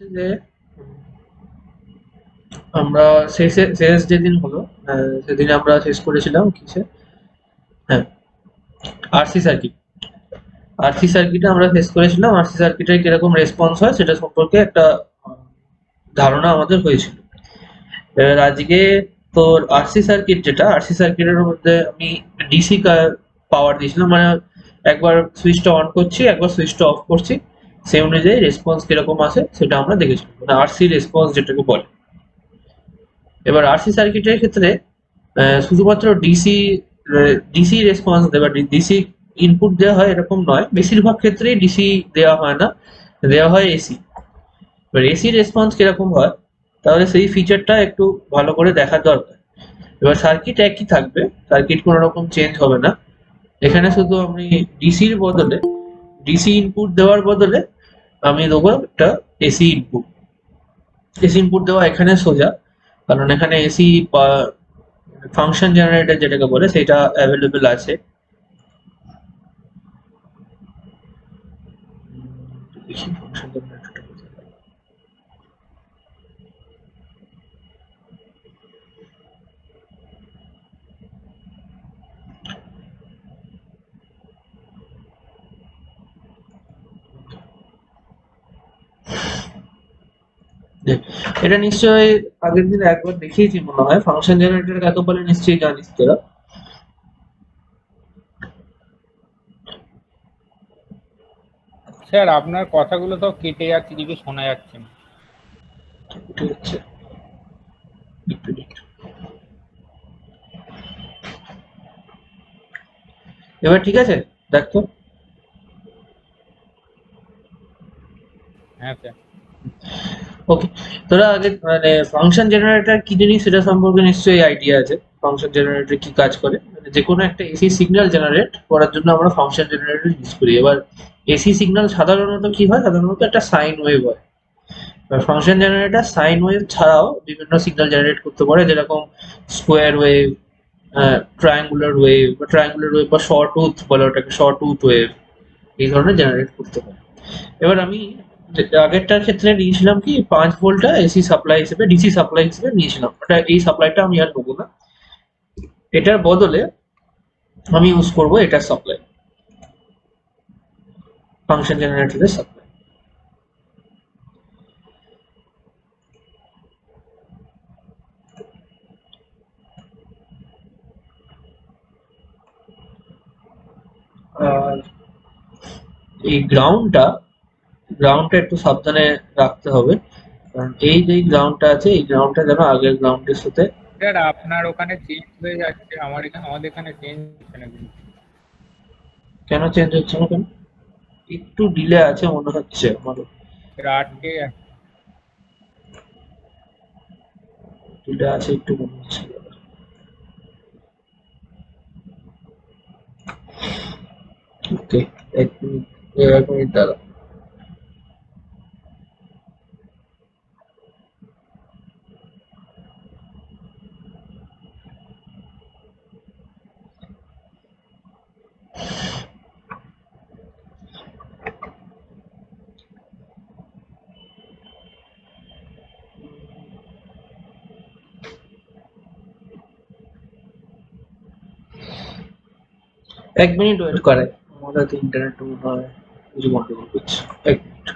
যে আমরা শেষ যেদিন হলো, সেদিন আমরা শেষ করেছিলাম কিসে, হ্যাঁ, আরসি সার্কিট। আরসি সার্কিটে আমরা শেষ করেছিলাম, আরসি সার্কিটের কিরকম রেসপন্স হয় সেটা সম্পর্কে একটা ধারণা আমাদের হয়েছিল। এবার আজকে তোর আরসি সার্কিট, যেটা আরসি সার্কিটের মধ্যে আমি ডিসি পাওয়ার দিয়েছিলাম, মানে একবার সুইচটা অন করছি, একবার সুইচটা অফ করছি, সেই অনুযায়ী রেসপন্স কিরকম আসে সেটা আমরা দেখেছিলাম, মানে আরসি রেসপন্স যেটাকে বলে। এবার আরসি সার্কিটের ক্ষেত্রে শুধুমাত্র ডিসি রেসপন্স দেয় বা ডিসি ইনপুট দেওয়া হয় এরকম নয়, বেশিরভাগ ক্ষেত্রেই ডিসি দেওয়া হয় না, দেওয়া হয় এসি। এবার এসি রেসপন্স কিরকম হয়, তাহলে সেই ফিচারটা একটু ভালো করে দেখার দরকার। এবার সার্কিট একই থাকবে, সার্কিট কোনো রকম চেঞ্জ হবে না। এখানে শুধু আমি ডিসির বদলে, ডিসি ইনপুট দেওয়ার বদলে আমি দেবো একটা এসি ইনপুট। এসি ইনপুট দেওয়া এখানে সোজা, কারণ এখানে এসি ফাংশন জেনারেটর যেটাকে বলে সেটা অ্যাভেলেবেল আছে। দেখি ফাংশন জেনারেটরটা কোথায়। এটা নিশ্চয়ই আগের দিন একবার দেখিয়েছি মনে হয়, ফাংশন জেনারেটর কাকে বলে নিশ্চয়ই জানিস তোরা। স্যার আপনার কথাগুলো তো কেটে যাচ্ছে, কিছু শোনা যাচ্ছে না। ঠিক আছে, একটু একটু। এবার ঠিক আছে, দেখ তো। হ্যাঁ স্যার। ওকে, তোরা আগে মানে ফাংশন জেনারেটর কি জিনিস সেটা সম্পর্কে নিশ্চয়ই আইডিয়া আছে। ফাংশন জেনারেটর কি কাজ করে, মানে যে কোনো একটা এসি সিগন্যাল জেনারেট করার জন্য আমরা ফাংশন জেনারেটর ইউজ করি। এবার এসি সিগন্যাল সাধারণত কি হয়, সাধারণত একটা সাইন ওয়েভ হয়। ফাংশন জেনারেটর সাইন ওয়েভ ছাড়াও বিভিন্ন সিগন্যাল জেনারেট করতে পারে, যেরকম স্কোয়ার ওয়েভ, ট্রায়াঙ্গুলার ওয়েভ বা শর্ট বলে ওটাকে, ওয়েভ, এই ধরনের জেনারেট করতে পারে। এবার আমি আগেরটার ক্ষেত্রে নিয়েছিলাম কি 5 ভোল্টটা এসি সাপ্লাই হিসেবে, ডিসি সাপ্লাই হিসেবে নিয়েছিলাম, ওটা এই সাপ্লাইটা আমি আর নেবো না। এটার বদলে আমি ইউজ করব এটার সাপ্লাই, ফাংশন জেনারেটরের সাপ্লাই। আর এই গ্রাউন্ডটা একটু সাবধানে রাখতে হবে, কারণ এই যে গ্রাউন্ডটা আছে, এই গ্রাউন্ডটা যেন আগের গ্রাউন্ডের সাথে। স্যার আপনার ওখানে চেঞ্জ হয়ে যাচ্ছে, আমাদের এখানে চেঞ্জ হচ্ছে না কিন্তু। কেন চেঞ্জ হচ্ছে না কেন? একটু ডিলে আছে মনে হচ্ছে আমারও। স্যার আটকে যাচ্ছে। ডিলে আছে একটু মনে হচ্ছে। ওকে, 1 মিনিট, 1 মিনিট দাঁড়া। এক মিনিট ওয়েট করে, আমার হয়তো ইন্টারনেট মনে হয় কিছু গন্ডগোল করছে। 1 মিনিট।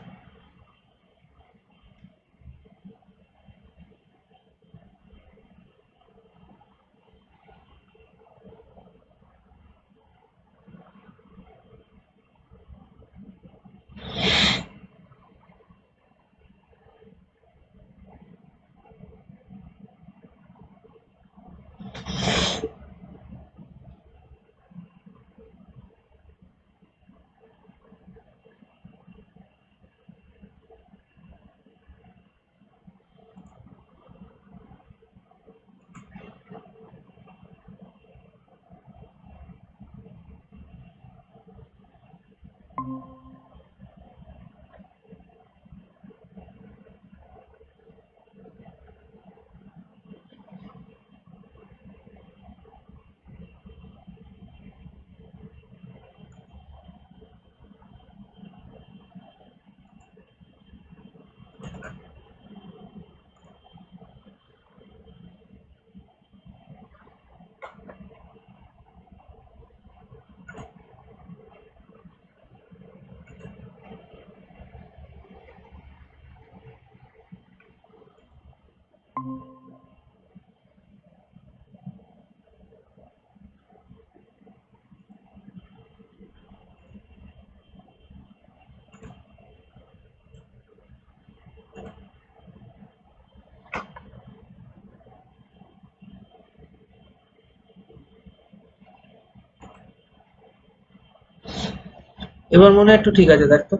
এবার মনে হয় একটু ঠিক আছে, দেখ তো।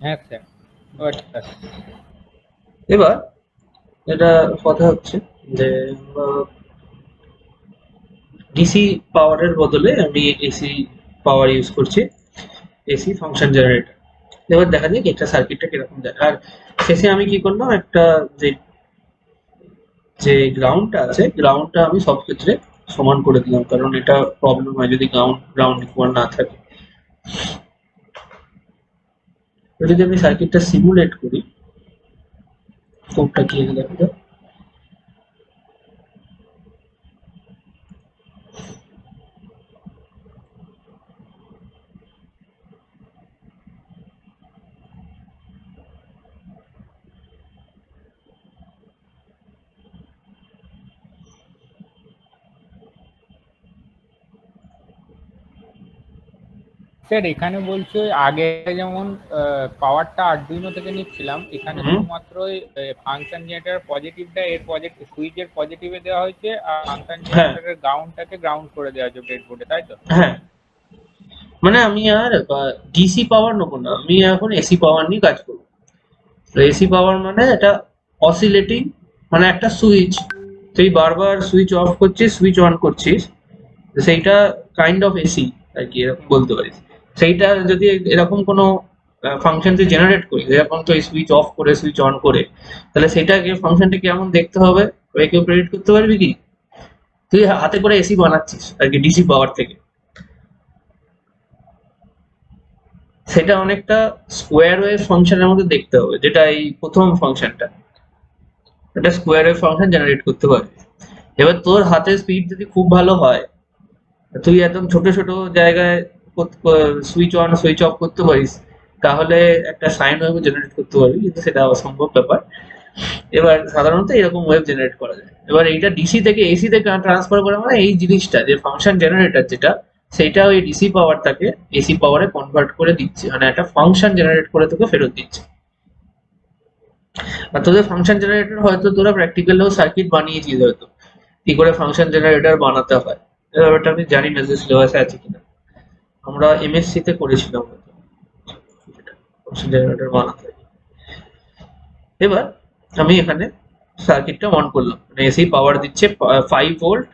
হ্যাঁ স্যার, ও আচ্ছা। এবার এটা কথা হচ্ছে যে ডিসি পাওয়ারের বদলে আমি এসি পাওয়ার ইউজ করছি, এসি ফাংশন জেনারেটর। এবার দেখা যাক এটা সার্কিটটা কিরকম যায়। আর শেষে আমি কি করলাম, একটা যে যে গ্রাউন্ডটা আছে, গ্রাউন্ডটা আমি সব ক্ষেত্রে সমান করে দিলাম, কারণ এটা প্রবলেম হয় যদি গ্রাউন্ড ইকুয়াল না থাকে। এবার যদি আমি সার্কিটটা সিমুলেট করি, কোডটা কি এখানে দেখো তো। স্যার এখানে বলছে আগে যেমন পাওয়ারটা আরডুইনো থেকে নিচ্ছিলাম, এখানে হুম, শুধুমাত্র ফাংশন জেনারেটর পজিটিভটা এর পজিটিভ সুইচের পজিটিভে দেওয়া হয়েছে, আর ফাংশন হ্যাঁ, জেনারেটরের গ্রাউন্ডটাকে গ্রাউন্ড করে দেওয়া হয়েছে ব্রেডবোর্ডে, তাই তো? হ্যাঁ, মানে আমি আর ডিসি পাওয়ার নেবো না, আমি এখন এসি পাওয়ার নিয়ে কাজ করবো। তো এসি পাওয়ার মানে এটা অসিলেটিং, মানে একটা সুইচ, তুই বারবার সুইচ অফ করছিস, সুইচ অন করছিস, তো সেইটা কাইন্ড অফ এসি আর কি, এরকম বলতে পারিস। সেইটা যদি এরকম কোনো ফাংশন তুই জেনারেট করিস, এরকম তুই সুইচ অফ করে সুইচ অন করে, তাহলে সেটাকে ফাংশনটা কেমন দেখতে হবে, কেউ প্রেডিক্ট করতে পারবি কি? তুই হাতে করে এসি বানাচ্ছিস আর কি ডিসি পাওয়ার থেকে। সেটা অনেকটা স্কোয়ার ওয়েভ ফাংশনের মধ্যে দেখতে হবে, যেটা এই প্রথম ফাংশনটা, এটা স্কোয়ার ওয়েভ ফাংশন জেনারেট করতে পারবি। এবার তোর হাতের স্পিড যদি খুব ভালো হয়, তুই একদম ছোট ছোট জায়গায় সুইচ অন সুইচ অফ করতে পারিস, তাহলে একটা সাইন ওয়েভ জেনারেট করতে পারবি, কিন্তু সেটা অসম্ভব ব্যাপার। এবার সাধারণত এরকম ওয়েভ জেনারেট করা যায়। এবার এইটা ডিসি থেকে এসি তে ট্রান্সফার করা মানে এই জিনিসটা যে ফাংশন জেনারেটর যেটা, সেটা ওই ডিসি পাওয়ারটাকে এসি পাওয়ারে কনভার্ট করে দিচ্ছে, মানে একটা ফাংশন জেনারেট করে তোকে ফেরত দিচ্ছে। আর তোদের ফাংশন জেনারেটর হয়তো তোরা প্র্যাকটিক্যালেও সার্কিট বানিয়েছিস হয়তো, কি করে ফাংশন জেনারেটর বানাতে হয়। এবার ওটা আমি জানি না যে সিলেবাসে আছে কিনা, আমরা এমএসসি তে করেছিলাম হয়তো ফাংশন জেনারেটর বানাতে হয়। এবার আমি এখানে সার্কিটটা অন করলাম, মানে এসি পাওয়ার দিচ্ছে 5 ভোল্ট।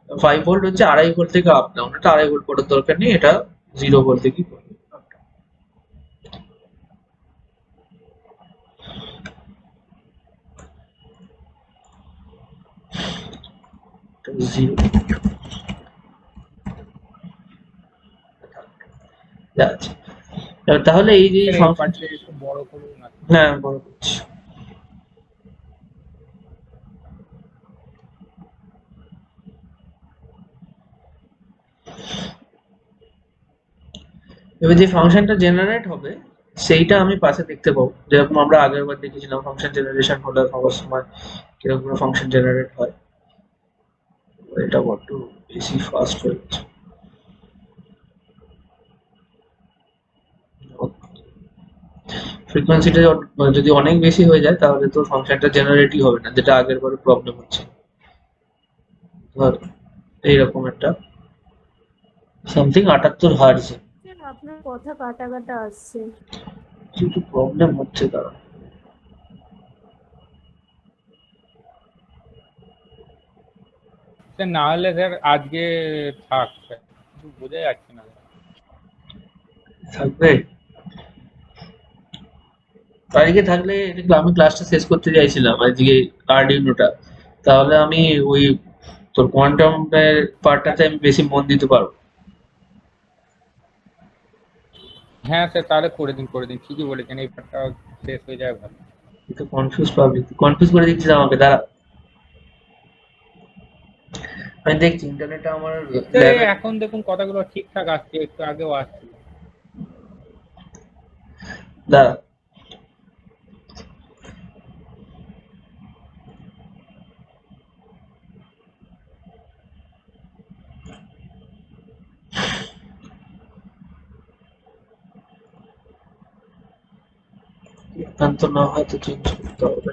5 ভোল্ট হচ্ছে 2.5 ভোল্ট থেকে আপ ডাউন, এটা 2.5 ভোল্ট করার দরকার নেই, এটা 0 ভোল্ট থেকেই করবে। জিরো যাচ্ছে। এবার তাহলে এই যে স্যার এই ফাংশন, পার্টটা একটু বড় করুন না। হ্যাঁ বড় করছি। এবার যে ফাংশনটা জেনারেট হবে সেইটা আমি পাশে দেখতে পাবো, যেরকম আমরা আগের বার দেখেছিলাম ফাংশন জেনারেশন হওয়ার সময় কিরকম ফাংশন জেনারেট হয়। এটা বড্ড বেশি ফাস্ট হয়ে গেছে। ফ্রিকোয়েন্সিটা যদি অনেক বেশি হয়ে যায় তাহলে তো ফাংশনটা জেনারেটই হবে না, যেটা আগের বারে প্রবলেম হচ্ছে। ধর এইরকম একটা সামথিং 78 হার্জ, স্যার আপনার কথা কাটা কাটা আসছে। কিছু প্রবলেম হচ্ছে তারা। স্যার না হলে স্যার আজকে থাক স্যার, কিছু বোঝা যাচ্ছে না স্যার। থাকবে আজকে থাকলে, কিন্তু আমি ক্লাসটা শেষ করতে চাইছিলাম আজকে আর্ডিনোটা, তাহলে আমি ওই তোর কোয়ান্টাম পার্টটাতে আমি বেশি মন দিতে পারবো। হ্যাঁ স্যার, তাহলে করে দিন, ঠিকই বলেছেন, এই পার্টটা শেষ হয়ে যায় ভালো। তুই তো কনফিউজ পাবি, কনফিউজ করে দিচ্ছিস আমাকে, দাঁড়া আমি দেখছি ইন্টারনেটে আমার স্যার এই ল্যাবে। এখন দেখুন কথাগুলো ঠিকঠাক আসছে, একটু আগেও আসছিল। দাঁড়া, একান্ত না হয় তো চেঞ্জ করতে হবে।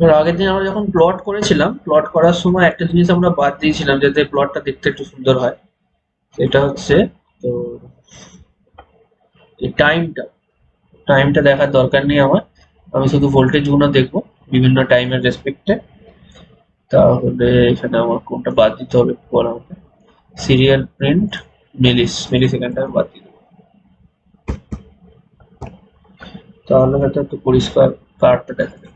এর আগের দিন আমরা যখন প্লট করেছিলাম, প্লট করার সময় একটা জিনিস আমরা বাদ দিয়েছিলাম যাতে প্লটটা দেখতে একটু সুন্দর হয়, সেটা হচ্ছে তো এই টাইমটা দেখার দরকার নেই আমার, আমি শুধু ভোল্টেজ গুলো দেখবো বিভিন্ন টাইমের রেসপেক্টে। তাহলে এখানে আমার কোনটা বাদ দিতে হবে বলা হবে, সিরিয়াল প্রিন্ট মিলি সেকেন্ডটা বাদ দিতে হবে, তাহলে হয়তো একটু পরিষ্কার কার্ডটা দেখা যাবে।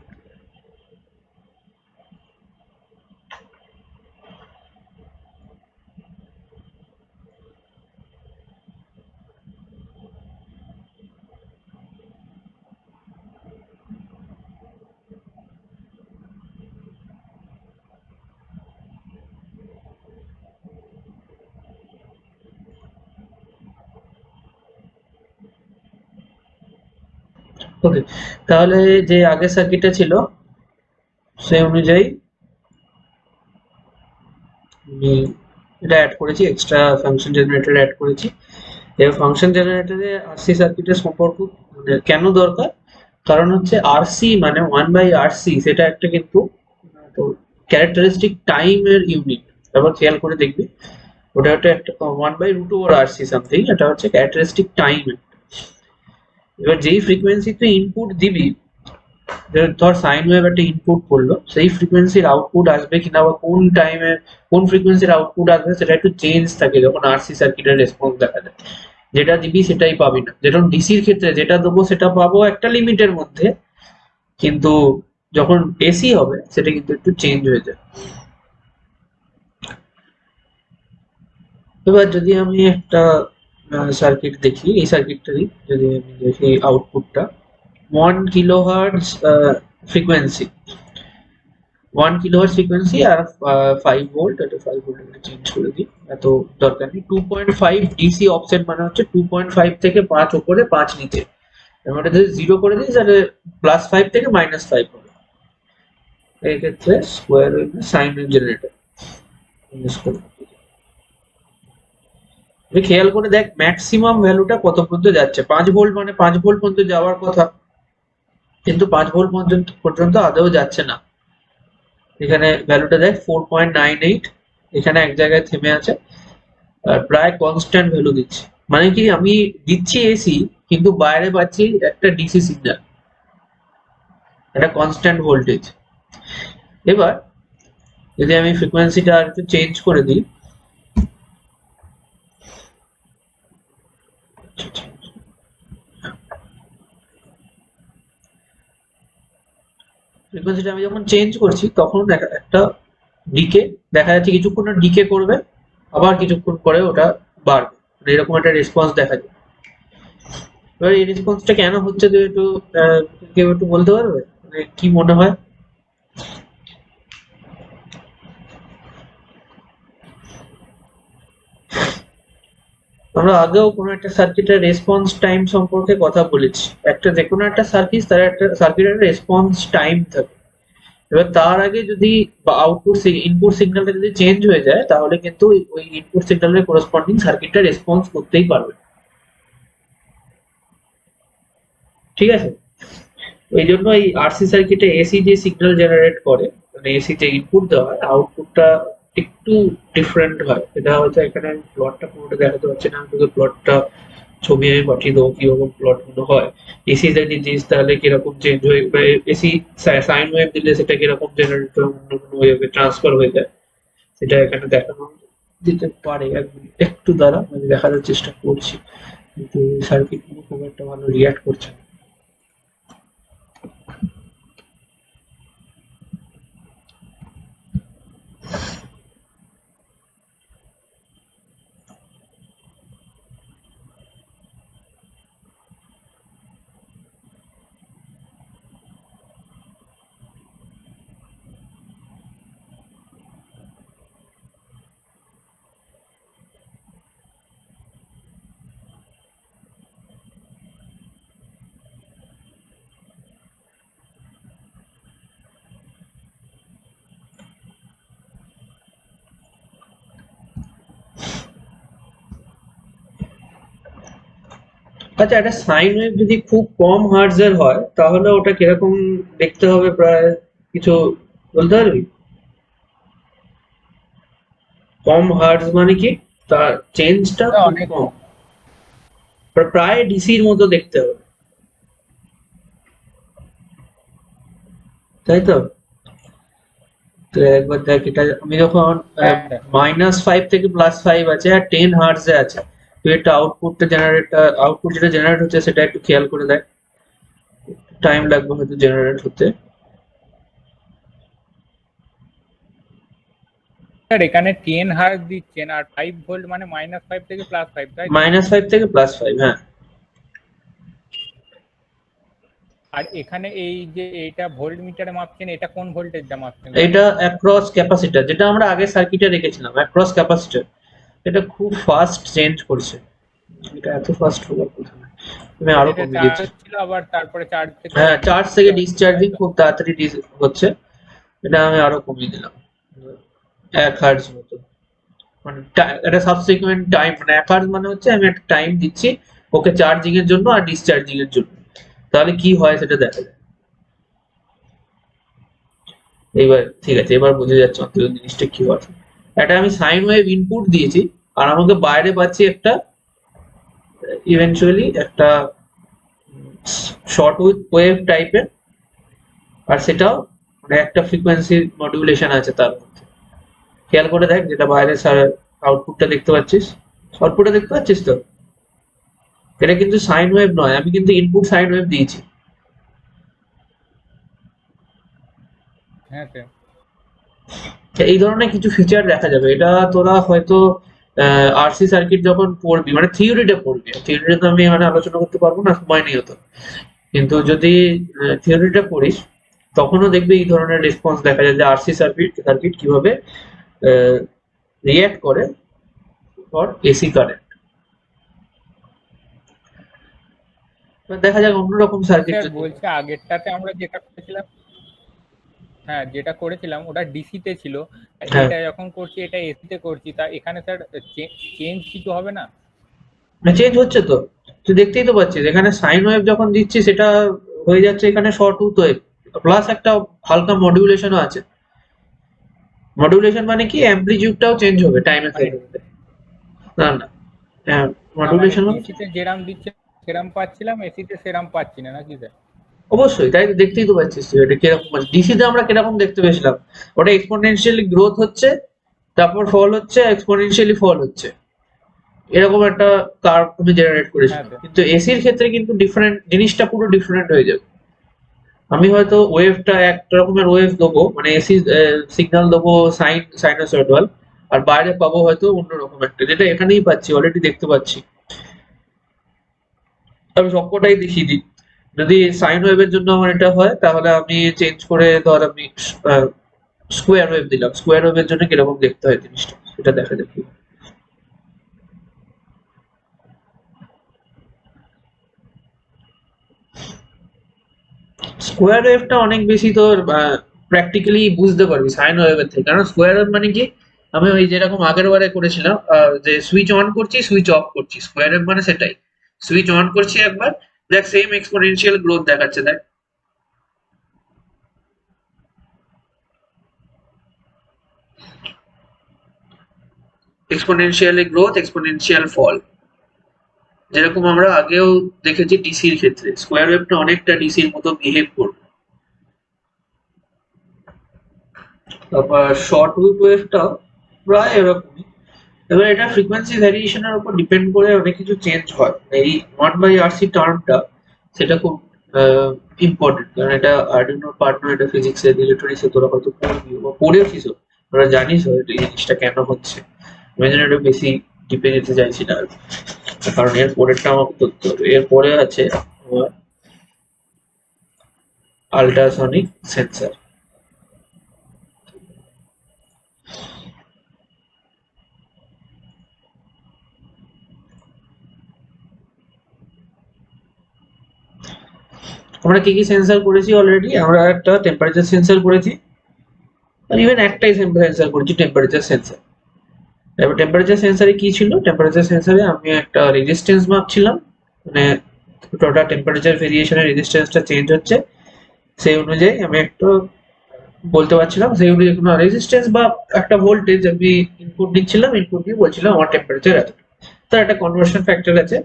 ওকে, তাহলে যে আগের সার্কিটটা ছিল সেই অনুযায়ী আমি এটা অ্যাড করেছি, এক্সট্রা ফাংশন জেনারেটর অ্যাড করেছি। এবার ফাংশন জেনারেটরে আরসি সার্কিটের সম্পর্ক মানে কেন দরকার, কারণ হচ্ছে আরসি মানে 1/RC, সেটা একটা কিন্তু তো ক্যারেক্টারিস্টিক টাইমের ইউনিট। এবার খেয়াল করে দেখবি ওটা একটা 1/√RC সামথিং, এটা হচ্ছে ক্যারেক্টারিস্টিক টাইম। এবার যেই ফ্রিকোয়েন্সি তুই ইনপুট দিবি, ধর সাইন ওয়েভ একটা ইনপুট করলো, সেই ফ্রিকোয়েন্সির আউটপুট আসবে কিনা বা কোন টাইমে কোন ফ্রিকোয়েন্সির আউটপুট আসবে সেটা একটু চেঞ্জ থাকে যখন আরসি সার্কিটের রেসপন্স দেখা যায়। যেটা দিবি সেটাই পাবি না, যেরকম ডিসির ক্ষেত্রে যেটা দেবো সেটা পাবো একটা লিমিটের মধ্যে, কিন্তু যখন এসি হবে সেটা কিন্তু একটু চেঞ্জ হয়ে যায়। এবার যদি আমি একটা সার্কিট দেখি, এই সার্কিটটারই যদি আমি দেখি আউটপুটটা 1 কিলোহার্টজ ফ্রিকোয়েন্সি, 1 কিলোহার্টজ ফ্রিকোয়েন্সি আর 5 ভোল্ট, এটা 5 ভোল্ট চেঞ্জ করে দিই, এত দরকার নেই। 2.5 ডিসি অফসেট মানে হচ্ছে 2.5 থেকে 5 উপরে 5 নিচে, আমরা যদি 0 করে দিই তাহলে +5 থেকে -5 হবে। এই ক্ষেত্রে square wave sine wave generator use করি। তুই খেয়াল করে দেখ ম্যাক্সিমাম ভ্যালুটা কত পর্যন্ত যাচ্ছে, 5 ভোল্ট মানে 5 ভোল্ট পর্যন্ত যাওয়ার কথা, কিন্তু 5 ভোল্ট পর্যন্ত আদৌ যাচ্ছে না। এখানে ভ্যালুটা দেখ 4.98, এখানে এক জায়গায় থেমে আছে আর প্রায় কনস্ট্যান্ট ভ্যালু দিচ্ছে, মানে কি আমি দিচ্ছি এসি কিন্তু বাইরে পাচ্ছি একটা ডিসি সিগন্যাল, একটা কনস্ট্যান্ট ভোল্টেজ। এবার যদি আমি ফ্রিকোয়েন্সিটা আর একটু চেঞ্জ করে দিই, ফ্রিকোয়েন্সিটা আমি যখন চেঞ্জ করছি তখন একটা ডিকে দেখা যাচ্ছে, কিছুক্ষণ ডিকে করবে আবার কিছুক্ষণ পরে ওটা বাড়বে, মানে এরকম একটা রেসপন্স দেখা যায়। এবার এই রেসপন্সটা কেন হচ্ছে তুই একটু কেউ একটু বলতে পারবে, মানে কি মনে হয়? আমরা আগেও কোনো একটা সার্কিটের রেসপন্স টাইম সম্পর্কে কথা বলেছি, একটা যে কোনো একটা সার্কিটের রেসপন্স টাইম থাকে। এবার তার আগে যদি আউটপুট ইনপুট সিগন্যালটা যদি চেঞ্জ হয়ে যায় তাহলে কিন্তু ওই ইনপুট সিগন্যালের করেসপন্ডিং সার্কিটটা রেসপন্স করতেই পারবে, ঠিক আছে? ওই জন্য এই আরসি সার্কিটে এসি যে সিগন্যাল জেনারেট করে, মানে এসি যে ইনপুট দেওয়া হয় আউটপুটটা একটু ডিফারেন্ট হয়। এটা হয়তো এখানে আমি প্লটটা পুরোটা দেখাতে পারছি না, আমি তোকে প্লটটা ছবি আমি পাঠিয়ে দেবো কিরকম প্লট গুলো হয়। এসি যদি দিস তাহলে কিরকম চেঞ্জ হয়ে, এসি সাইন ওয়েভ দিলে সেটা কিরকম জেনারেট অন্য কোনো ওয়েভে ট্রান্সফার হয়ে যায়, সেটা এখানে দেখানো দিতে পারে। একটু দ্বারা আমি দেখানোর চেষ্টা করছি, কিন্তু সার্কিট গুলো খুব একটা ভালো রিয়াক্ট করছে না। আচ্ছা, একটা সাইন ওয়েভ যদি খুব কম হার্টজের হয় তাহলে ওটা কিরকম দেখতে হবে? প্রায় কিছু বলতে পারবি? কম হার্টজ মানে কি? তার চেঞ্জটা এটা খুব অনেক কম, প্রায় ডিসির মতো দেখতে হবে, তাই তো? তো একবার দেখ, এটা আমি যখন হ্যাঁ স্যার। -5 থেকে +5 আছে আর 10 হার্টজে আছে, তো এটা আউটপুট যেটা জেনারেট হচ্ছে সেটা একটু খেয়াল করে দেখ। টাইম লাগবে হয়তো জেনারেট হতে। স্যার এখানে 10 হার্জ দিচ্ছেন আর 5 ভোল্ট মানে -5 থেকে +5, তাই তো? -5 থেকে +5, হ্যাঁ। আর এখানে এই যে এইটা ভোল্ট মিটারে মাপছেন, এটা কোন ভোল্টেজটা মাপছেন? এটা অ্যাক্রস ক্যাপাসিটর, যেটা আমরা আগে সার্কিটে রেখেছিলাম, অ্যাক্রস ক্যাপাসিটর। এটা খুব ফাস্ট চেঞ্জ করছে, এটা এত ফাস্ট হওয়ার কথা না। আমি আরো এটা কমিয়ে দিচ্ছি। চার্জ ছিল আবার তারপরে চার্জ থেকে হ্যাঁ, চার্জ থেকে discharge ডিসচার্জিং তাই তো? খুব তাড়াতাড়ি হচ্ছে। এটা আমি আরো কমিয়ে দিলাম 1 হার্টজ মতো। মানে এটা সাবসিকুয়েন্ট টাইম, মানে 1 হার্টজ মানে হচ্ছে আমি একটা টাইম দিচ্ছি ওকে চার্জিং এর জন্য আর ডিসচার্জিং এর জন্য, তাহলে কি হয় সেটা দেখা যায়। এবার ঠিক আছে, এবার বোঝা যাচ্ছে অন্তত জিনিসটা কি হয়। এটা আমি সাইন ওয়েভ ইনপুট দিয়েছি আর আমাকে বাইরে পাচ্ছি একটা, ইভেনচুয়ালি একটা শর্ট ওয়েভ টাইপের, আর সেটাও মানে একটা ফ্রিকোয়েন্সির মডুলেশন আছে তার মধ্যে। খেয়াল করে দেখ, যেটা বাইরে আউটপুটটা দেখতে পাচ্ছিস, আউটপুটটা দেখতে পাচ্ছিস তো? এটা কিন্তু সাইন ওয়েভ নয়, আমি কিন্তু ইনপুট সাইন ওয়েভ দিয়েছি। হ্যাঁ স্যার। এই ধরনের কিছু ফিচার দেখা যাবে, এটা তোরা হয়তো আরসি সার্কিট যখন পড়বি, মানে থিওরিটা পড়বি, থিওরিটা তো আমি মানে আলোচনা করতে পারবো না, সময় নেই হতো। কিন্তু যদি থিওরিটা পড়িস তখনও দেখবি এই ধরনের রেসপন্স দেখা যায় যে আরসি সার্কিট সার্কিট কিভাবে রিয়্যাক্ট করে ফর এসি কারেন্ট। দেখা যাক অন্যরকম সার্কিট স্যার যদি হয়। বলছি আগেরটাতে আমরা যেটা করেছিলাম, হ্যাঁ যেটা করেছিলাম ওটা ডিসিতে ছিল, আর হ্যাঁ, এটা যখন করছি এটা এসিতে করছি, তা এখানে স্যার চেঞ্জ কিছু হবে না? চেঞ্জ হচ্ছে তো, তুই দেখতেই তো পাচ্ছিস এখানে সাইন ওয়েভ যখন দিচ্ছি সেটা হয়ে যাচ্ছে এখানে শর্ট ওয়েভ, প্লাস একটা হালকা মডিউলেশনও আছে। মডুলেশন মানে কি, অ্যামপ্লিটিউডটাও চেঞ্জ হবে টাইমের মানে সাথে সাথে। না না, না মানে মডুলেশন মানে ডিসিতে যেরাম দিচ্ছে সেরাম পাচ্ছিলাম, এসিতে সেরাম পাচ্ছি না, নাকি স্যার? অবশ্যই, তাই তো দেখতেই তো পাচ্ছিস তুই এটা কিরকম আছে। ডিসিতে আমরা কিরকম দেখতে পেয়েছিলাম, ওটা এক্সপোনেনশিয়ালি গ্রোথ হচ্ছে, তারপর ফল হচ্ছে, এক্সপোনেনশিয়ালি ফল হচ্ছে, এরকম একটা কার্ভ আমি জেনারেট হ্যাঁ করেছিলাম। স্যার। কিন্তু এসির ক্ষেত্রে কিন্তু ডিফারেন্ট, জিনিসটা পুরো ডিফারেন্ট হয়ে যাবে। আমি হয়তো ওয়েভটা একটা রকমের ওয়েভ দেবো, মানে এসি সিগন্যাল দেবো সাইনোসয়েডাল, আর বাইরে পাবো হয়তো অন্যরকম একটা, যেটা এখানেই পাচ্ছি, অলরেডি দেখতে পাচ্ছি। আমি সবকটাই দেখিয়ে দিই। যদি সাইন ওয়েভের জন্য আমার এটা হয় তাহলে আমি চেঞ্জ করে ধর আমি স্কোয়ার ওয়েভ দিলাম, স্কোয়ার ওয়েভের জন্য কিরকম দেখতে হয় জিনিসটা সেটা দেখা যাক। স্কোয়ার ওয়েভটা অনেক বেশি তোর প্র্যাকটিক্যালি বুঝতে পারবি সাইন ওয়েভের থেকে, কারণ স্কোয়ার ওয়েভ মানে কি, আমি ওই যেরকম আগের বারে করেছিলাম যে সুইচ অন করছি সুইচ অফ করছি, স্কোয়ার ওয়েভ মানে সেটাই। সুইচ অন করছি একবার, দেখ সেম এক্সপোনেনশিয়াল গ্রোথ দেখাচ্ছে, দেখ এক্সপোনেনশিয়ালি গ্রোথ, এক্সপোনেনশিয়াল ফল, যেরকম আমরা আগেও দেখেছি ডিসির ক্ষেত্রে স্কোয়ার ওয়েভটা অনেকটা ডিসির মতো বিহেভ করবে। তারপর শর্ট ওয়েভটাও প্রায় এরকমই। এবার এটা ফ্রিকোয়েন্সি ভ্যারিয়েশনের উপর ডিপেন্ড করে অনেক কিছু চেঞ্জ হয়, এই 1/RC টার্মটা সেটা খুব ইম্পর্টেন্ট, কারণ এটা আর্ডিনো পার্ট নয়, এটা ফিজিক্সের ইলেকট্রনিক্সে তোরা হয়তো পড়বি বা পড়েছিস, তোরা জানিস হয়তো এই জিনিসটা কেন হচ্ছে। আমি যেন একটু বেশি ডিপে যেতে চাইছি না, কারণ এর পরেরটা আমাকে ধরতে হবে। এর পরে আছে আমার আল্ট্রাসনিক সেন্সর। আমরা কি কি সেন্সর করেছি অলরেডি, আমরা একটা টেম্পারেচার সেন্সর করেছি, আর ইভেন একটাই সেন্সর করেছি, টেম্পারেচার সেন্সর। এবার টেম্পারেচার সেন্সরে কি ছিল, টেম্পারেচার সেন্সরে আমি একটা রেজিস্ট্যান্স মাপছিলাম, মানে টোটাল টেম্পারেচার ভেরিয়েশনের রেজিস্ট্যান্সটা চেঞ্জ হচ্ছে, সেই অনুযায়ী আমি একটা বলতে পারছিলাম, সেগুলি কোনো রেজিস্ট্যান্স বা একটা ভোল্টেজ আমি ইনপুট দিচ্ছিলাম, ইনপুট দিয়ে বলছিলাম আমার টেম্পারেচার এত। তার একটা কনভার্সন ফ্যাক্টর আছে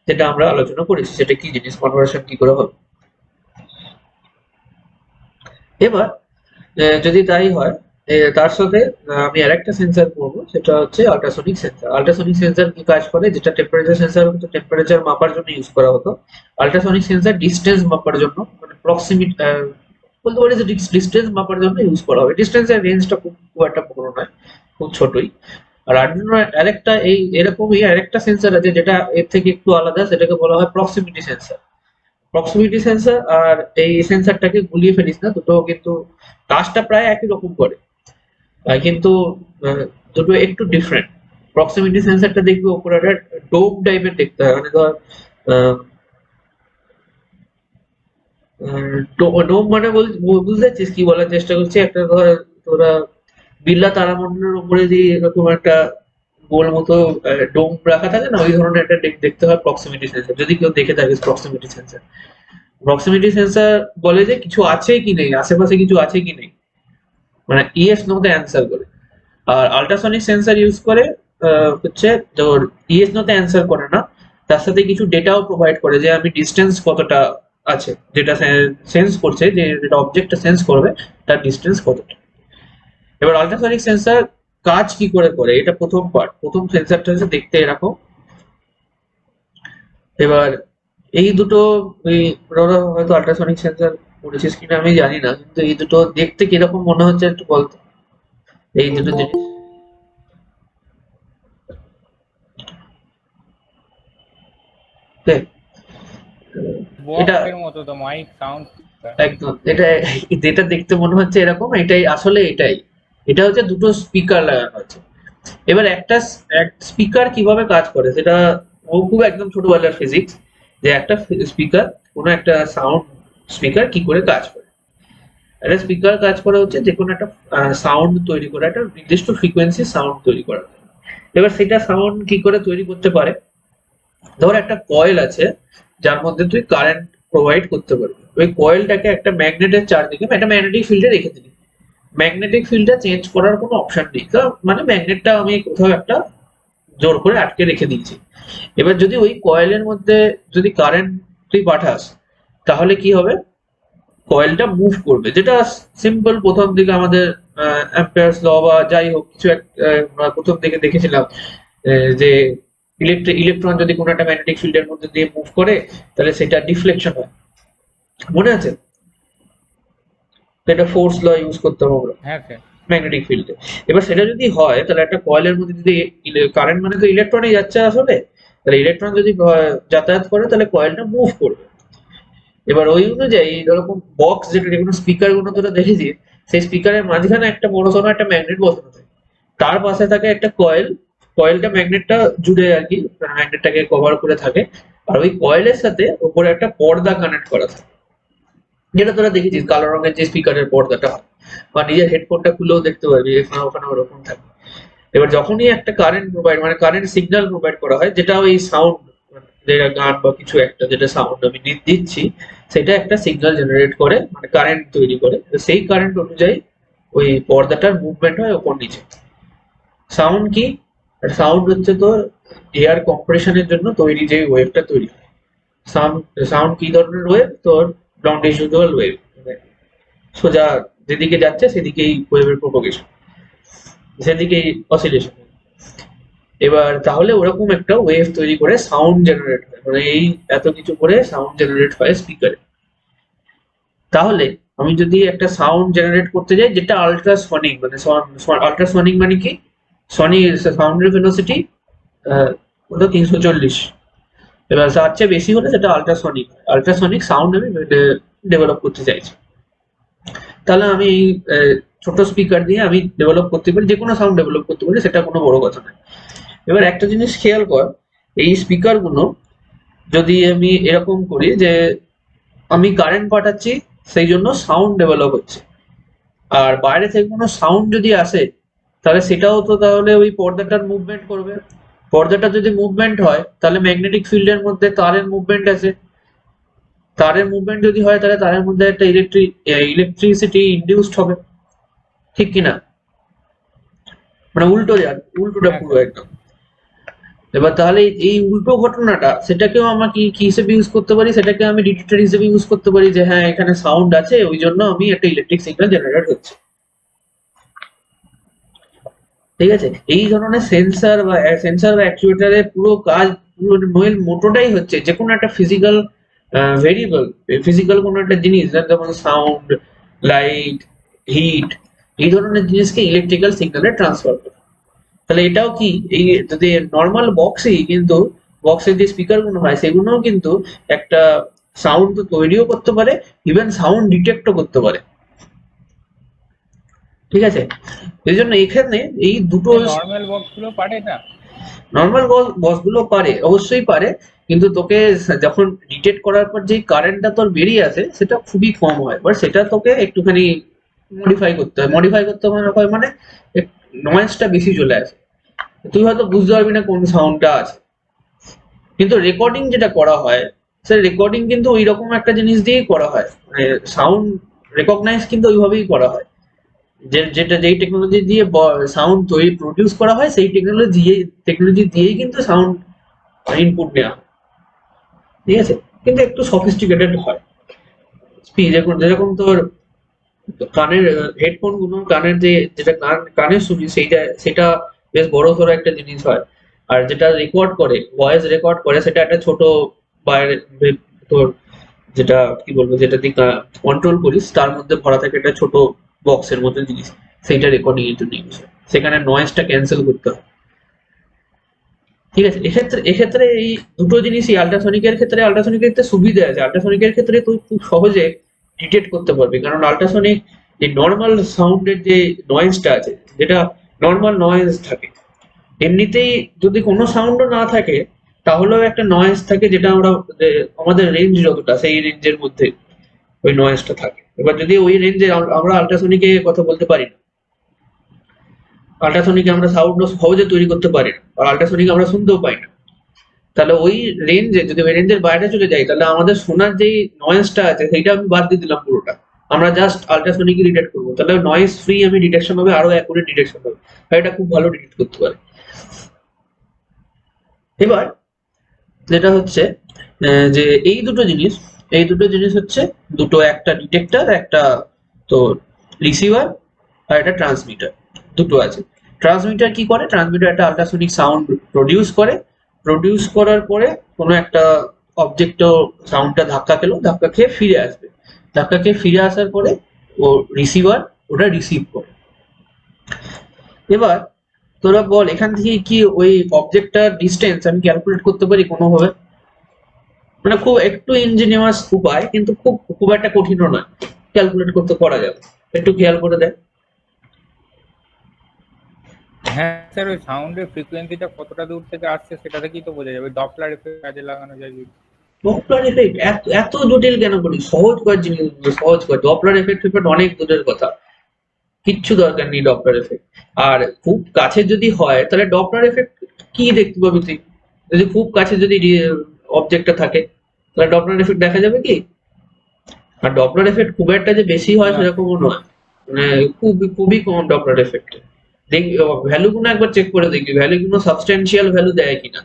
যেটা আমরা আলোচনা করেছি, সেটা কি জিনিস, কনভার্সন কি করে হবে। এবার যদি তাই হয়, তার সাথে আমি আরেকটা সেন্সর করবো, সেটা হচ্ছে আল্ট্রাসনিক সেন্সর। আল্ট্রাসনিক সেন্সর কি কাজ করে, যেটা টেম্পারেচার সেন্সর হতো, টেম্পারেচার মাপার জন্য ইউজ করা হতো, আল্ট্রাসনিক সেন্সর ডিস্টেন্স মাপার জন্য, মানে প্রক্সিমিটি বলতে পারি যে ডিস্টেন্স মাপার জন্য ইউজ করা হবে। ডিস্টেন্সের রেঞ্জটা খুব খুব একটা বড় নয়, খুব ছোটই। আর আর্ডুইনো আরেকটা এরকমই আরেকটা সেন্সর আছে যেটা এর থেকে একটু আলাদা, সেটাকে বলা হয় প্রক্সিমিটি সেন্সর। প্রক্সিমিটি সেন্সর আর এই সেন্সরটাকে গুলিয়ে ফেলিস না, দুটো কিন্তু কাজটা প্রায় একই রকম করে, কিন্তু দুটো একটু ডিফারেন্ট। প্রক্সিমিটি সেন্সরটা দেখবে উপরে একটা ডোম টাইপের দেখতে হয়, মানে ধর ডোম মানে বুঝতে পারছিস কি বলার চেষ্টা করছি, একটা ধর তোরা বিড়লা তারামণ্ডলের উপরে যে এরকম একটা গোল মতো ডোম রাখা থাকে না, ওই ধরনের একটা দেখতে হয় প্রক্সিমিটি সেন্সর। যদি কেউ দেখে থাকিস প্রক্সিমিটি সেন্সর, প্রক্সিমিটি সেন্সর বলে যে কিছু আছে কি নেই, আশেপাশে কিছু আছে কি নেই, মানে ইয়েস নো তে অ্যান্সার করে। আর আল্ট্রাসনিক সেন্সর ইউজ করে হচ্ছে তোর ইয়েস নো তে অ্যান্সার করে না, তার সাথে কিছু ডেটাও প্রোভাইড করে যে আমি ডিস্টেন্স কতটা আছে, যেটা সেন্স করছে, যে যেটা অবজেক্টটা সেন্স করবে তার ডিস্টেন্স কতটা। এবার আল্ট্রাসনিক সেন্সর কাজ কি করে করে, এটা প্রথম পার্ট। প্রথম সেন্সরটা হচ্ছে দেখতে এরকম। এবার এই দুটো ওই হয়তো আল্ট্রাসনিক সেন্সর পড়েছিস কিনা আমি জানি না, কিন্তু এই দুটো দেখতে কিরকম মনে হচ্ছে একটু বলতো, এই দুটো জিনিস। দেখ, এটা বক্সের মতো তো, মাইক সাউন্ড। একদম এটা যেটা দেখতে মনে হচ্ছে এরকম, এটাই আসলে এটাই। এটা হচ্ছে দুটো স্পিকার লাগানো আছে। এবার একটা স্পিকার কিভাবে কাজ করে সেটা ও খুব একদম ছোটবেলার ফিজিক্স, যে একটা স্পিকার, কোনো একটা সাউন্ড স্পিকার কি করে কাজ করে। একটা স্পিকার কাজ করে হচ্ছে যে কোনো একটা সাউন্ড তৈরি করা, একটা নির্দিষ্ট ফ্রিকোয়েন্সি সাউন্ড তৈরি করা। এবার সেটা সাউন্ড কি করে তৈরি করতে পারে, ধর একটা কয়েল আছে যার মধ্যে তুই কারেন্ট প্রোভাইড করতে পারবি, ওই কয়েলটাকে একটা ম্যাগনেটের চারদিকে একটা ম্যাগনেটিক ফিল্ডে রেখে দিবি। ম্যাগনেটিক ফিল্ডটা চেঞ্জ করার কোনো অপশন নেই, তো মানে ম্যাগনেটটা আমি কোথাও একটা জোর করে আটকে রেখে দিচ্ছি। এবার যদি ওই কয়েলের মধ্যে যদি কারেন্ট তুই পাঠাস, তাহলে কি হবে, কয়েলটা মুভ করবে, যেটা সিম্পল প্রথম দিকে আমাদের অ্যাম্পিয়ার্স ল বা যাই হোক কিছু আমরা প্রথম দিকে দেখেছিলাম, যে ইলেকট্রন যদি কোনো একটা ম্যাগনেটিক ফিল্ডের মধ্যে দিয়ে মুভ করে তাহলে সেটা ডিফ্লেকশন হয়, মনে আছে? এটা ফোর্স ল ইউজ করতাম আমরা হ্যাঁ স্যার। ম্যাগনেটিক ফিল্ডে। এবার সেটা যদি হয় তাহলে একটা কয়েলের মধ্যে যদি কারেন্ট মানে তো ইলেকট্রনই যাচ্ছে আসলে, তাহলে ইলেকট্রন যদি যাতায়াত করে তাহলে কয়েলটা মুভ করবে। এবার ওই অনুযায়ী এরকম বক্স, যেটা যেগুলো স্পিকার গুলো তোরা দেখেছিস, সেই স্পিকারের মাঝখানে একটা বড় সড়ো একটা ম্যাগনেট বসানো থাকে, তার পাশে থাকে একটা কয়েল, কয়েলটা ম্যাগনেটটা জুড়ে আর কি, ম্যাগনেটটাকে কভার করে থাকে। আর ওই কয়েলের সাথে উপরে একটা পর্দা কানেক্ট করা থাকে, যেটা তোরা দেখেছিস কালো রঙের যে স্পিকারের পর্দাটা হয়, বা নিজের হেডফোনটা খুলেও দেখতে পারবি এখানে ওখানে ওরকম থাকে। এবার যখনই একটা কারেন্ট প্রোভাইড মানে কারেন্ট সিগন্যাল প্রোভাইড করা হয়, যেটা ওই সাউন্ড, যেটা গান বা কিছু একটা যেটা সাউন্ড আমি দিচ্ছি, সেটা একটা সিগন্যাল জেনারেট করে, মানে কারেন্ট তৈরি করে, তো সেই কারেন্ট অনুযায়ী ওই পর্দাটার মুভমেন্ট হয় ওপর নিচে। সাউন্ড কি, সাউন্ড হচ্ছে তোর এয়ার কম্প্রেশনের জন্য তৈরি যে ওয়েভটা তৈরি হয়। সাউন্ড সাউন্ড কি ধরনের ওয়েভ, তোর লন্ডিটিউডাল ওয়েভ, সোজা যেদিকে যাচ্ছে সেদিকেই ওয়েভের প্রোপাগেশন, সেদিকেই অসিলেশন। এবার তাহলে ওরকম একটা ওয়েভ তৈরি করে সাউন্ড জেনারেট হয়, মানে এই এত কিছু করে সাউন্ড জেনারেট হয় স্পিকারে। তাহলে আমি যদি একটা সাউন্ড জেনারেট করতে যাই যেটা আল্ট্রাসনিক, মানে আল্ট্রাসনিক মানে কি, সনি সাউন্ডের ভেলোসিটি ওটা 340, এবার তার চেয়ে বেশি হলে সেটা আল্ট্রাসনিক। আল্ট্রাসনিক সাউন্ড আমি ডেভেলপ করতে চাইছি, তাহলে আমি এই ছোট স্পিকার দিয়ে আমি ডেভেলপ করতে পারি, যে কোনো সাউন্ড ডেভেলপ করতে পারি, সেটা কোনো বড় কথা নয়। এবার একটা জিনিস খেয়াল কর, এই স্পিকার গুলো যদি আমি এরকম করি যে আমি কারেন্ট পাঠাচ্ছি, সেই জন্য সাউন্ড ডেভেলপ হচ্ছে, আর বাইরে থেকে কোনো সাউন্ড যদি আসে তাহলে সেটাও তো তাহলে ওই পর্দাটার মুভমেন্ট করবে। পর্দাটা যদি মুভমেন্ট হয় তাহলে ম্যাগনেটিক ফিল্ডের মধ্যে তারের মুভমেন্ট আছে, তারের মুভমেন্ট যদি হয় তাহলে তারের মধ্যে একটা ইলেকট্রিসিটি ইনডিউসড হবে। ঠিক কিনা? মানে উল্টোটা হ্যাঁ পুরো একদম। এবার তাহলে এই উল্টো ঘটনাটা সেটাকেও আমাকে কি হিসেবে ইউজ করতে পারি, সেটাকে আমি ডিটেক্টর হিসেবে ইউজ করতে পারি যে হ্যাঁ এখানে সাউন্ড আছে, ওই জন্য আমি একটা ইলেকট্রিক সিগন্যাল জেনারেট হচ্ছে। ঠিক আছে, এই ধরনের সেন্সর বা অ্যাকচুয়েটারের পুরো কাজ, পুরো মূল মোটোটাই হচ্ছে যে কোনো একটা ফিজিক্যাল ভেরিয়েবল, ফিজিক্যাল কোনো একটা জিনিস যেমন সাউন্ড, লাইট, হিট, এই ধরনের জিনিসকে ইলেকট্রিক্যাল সিগন্যালে ট্রান্সফার করে। তাহলে এটাও কি, এই যদি নর্মাল বক্সেই কিন্তু বক্সের যে স্পিকার গুলো হয় সেগুলোও কিন্তু একটা সাউন্ড তো তৈরিও করতে পারে, ইভেন সাউন্ড ডিটেক্টও করতে পারে। ঠিক আছে, এই জন্য এখানে এই দুটো নর্মাল বক্স গুলো পারে না? নর্মাল বসগুলো পারে, অবশ্যই পারে, কিন্তু তোকে যখন ডিটেক্ট করার পর যে কারেন্টটা তোর বেরিয়ে আসে সেটা খুবই কম হয়, বাট সেটা তোকে একটুখানি মডিফাই করতে হয়, মানে নয়েজটা বেশি চলে আসে, তুই হয়তো বুঝতে পারবি না কোন সাউন্ডটা আছে। কিন্তু রেকর্ডিং যেটা করা হয়, সে রেকর্ডিং কিন্তু ওই রকম একটা জিনিস দিয়েই করা হয়, মানে সাউন্ড রেকগনাইজ কিন্তু ওইভাবেই করা হয়, যেই টেকনোলজি দিয়ে সাউন্ড তৈরি প্রডিউস করা হয় সেই টেকনোলজি দিয়েই কিন্তু সাউন্ড ইনপুট নেওয়া হয়। ঠিক আছে, কিন্তু একটু সফিস্টিকেটেড হয়। যেরকম তোর কানের হেডফোন গুলো, কানের যেটা কানে শুনি সেটা বেশ বড় সড়ো একটা জিনিস হয়, আর যেটা রেকর্ড করে, ভয়েস রেকর্ড করে, সেটা একটা ছোট বাইরে তোর যেটা কি বলবো, যেটা দিয়ে কন্ট্রোল করিস তার মধ্যে ভরা থাকে একটা ছোট বক্সের মতো জিনিস, সেইটা রেকর্ডিং এর জন্য ইউজ হয়, সেখানে নয়েজটা ক্যান্সেল করতে হয়। ঠিক আছে, এক্ষেত্রে এই দুটো জিনিসই আল্ট্রাসনিকের ক্ষেত্রে সুবিধা আছে। আল্ট্রাসনিকের ক্ষেত্রে তুই খুব সহজে ডিটেক্ট করতে পারবি, কারণ আল্ট্রাসনিক যে নর্মাল সাউন্ডের যে নয়েজটা আছে, যেটা নর্মাল নয়েজ থাকে, এমনিতেই যদি কোনো সাউন্ডও না থাকে তাহলেও একটা নয়েজ থাকে, যেটা আমাদের রেঞ্জ যতটা সেই রেঞ্জের মধ্যে ওই নয়েজটা থাকে। এবার যদি ওই রেঞ্জে আমরা আল্ট্রাসনিকে কথা বলতে পারি না, আল্ট্রাসনিকে আমরা সাউন্ড সহজে তৈরি করতে পারি না, আর আল্ট্রাসনিক আমরা শুনতেও পাই না, তাহলে ওই রেঞ্জে যদি ওই রেঞ্জের বাইরে চলে যাই তাহলে আমাদের শোনার যেই নয়েজটা আছে সেইটা আমি বাদ দিয়ে দিলাম পুরোটা, আমরা জাস্ট আল্ট্রাসনিকই ডিটেক্ট করবো, তাহলে নয়েজ ফ্রি আমি ডিটেকশন হবে, আরো অ্যাকুরেট ডিটেকশন হবে, আর এটা খুব ভালো ডিটেক্ট করতে পারে। এবার যেটা হচ্ছে যে এই দুটো জিনিস হচ্ছে দুটো, একটা ডিটেক্টর, একটা তো রিসিভার, আর একটা ট্রান্সমিটার, দুটো আছে। ট্রান্সমিটার কি করে, ট্রান্সমিটার একটা আল্ট্রাসনিক সাউন্ড প্রডিউস করার পরে কোনো একটা অবজেক্ট সাউন্ডটা ধাক্কা খেয়ে ফিরে আসবে, ধাক্কা খেয়ে ফিরে আসার পরে ও রিসিভার ওটা রিসিভ করে। এবার তোরা বল এখান থেকে কি ওই অবজেক্টটার ডিস্টেন্স আমি ক্যালকুলেট করতে পারি কোনোভাবে? মানে খুব একটু ইঞ্জিনিয়াস উপায়, কিন্তু খুব খুব একটা কঠিনও নয়, ক্যালকুলেট করতে পারা যাবে, একটু খেয়াল করে দেখ। হ্যাঁ স্যার, ওই সাউন্ডের ফ্রিকোয়েন্সিটা কতটা দূর থেকে আসছে সেটা থেকেই তো বোঝা যাবে। ডপলার এফেক্ট কাজে লাগানো যায় যদি। ডপলার এফেক্ট এত জটিল কেন করি, সহজ কর জিনিসগুলো, সহজ কর। ডপলার এফেক্ট অনেক দূরের কথা, কিচ্ছু দরকার নেই ডপলার এফেক্ট। আর খুব কাছে যদি হয় তাহলে ডপলার এফেক্ট কি দেখতে পাবি তুই? যদি খুব কাছে যদি অবজেক্টটা থাকে তাহলে ডপলার এফেক্ট দেখা যাবে কি? আর ডপলার এফেক্ট খুব একটা যে বেশি হয় না। সেরকমও নয়, মানে খুবই কম ডপলার এফেক্ট। দেখবি ভ্যালু গুলো একবার চেক করে দেখবি, ভ্যালু গুলো সাবস্টেন্সিয়াল ভ্যালু দেয় কিনা।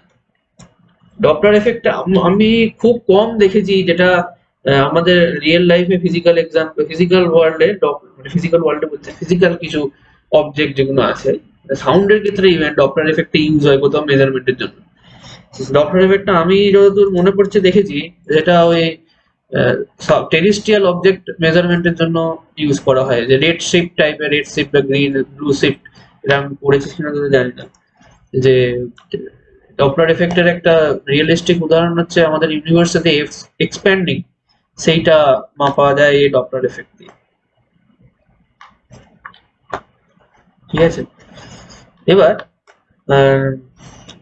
ডপলার এফেক্ট আমি খুব কম দেখেছি, যেটা আমাদের রিয়েল লাইফে ফিজিক্যাল ওয়ার্ল্ডে বলতে ফিজিক্যাল কিছু অবজেক্ট যেগুলো আছে, সাউন্ডের ক্ষেত্রে ইভেন ডপলার এফেক্ট ইউজ হয় কোথাও মেজারমেন্টের জন্য। ডপলার এফেক্টটা আমি যতদূর মনে পড়ছে দেখেছি, যেটা ওই টেরিস্ট্রিয়াল অবজেক্ট মেজারমেন্টের জন্য ইউজ করা হয়, যে রেড শিফট বা গ্রিন ব্লু শিফট, এটা আমি পড়েছি কিনা তো জানি না। যে ডপলার এফেক্টের একটা রিয়েলিস্টিক উদাহরণ হচ্ছে আমাদের ইউনিভার্সিটি এক্সপ্যান্ডিং, সেইটা মাপা যায় এই ডপলার এফেক্ট দিয়ে। ঠিক আছে, এবার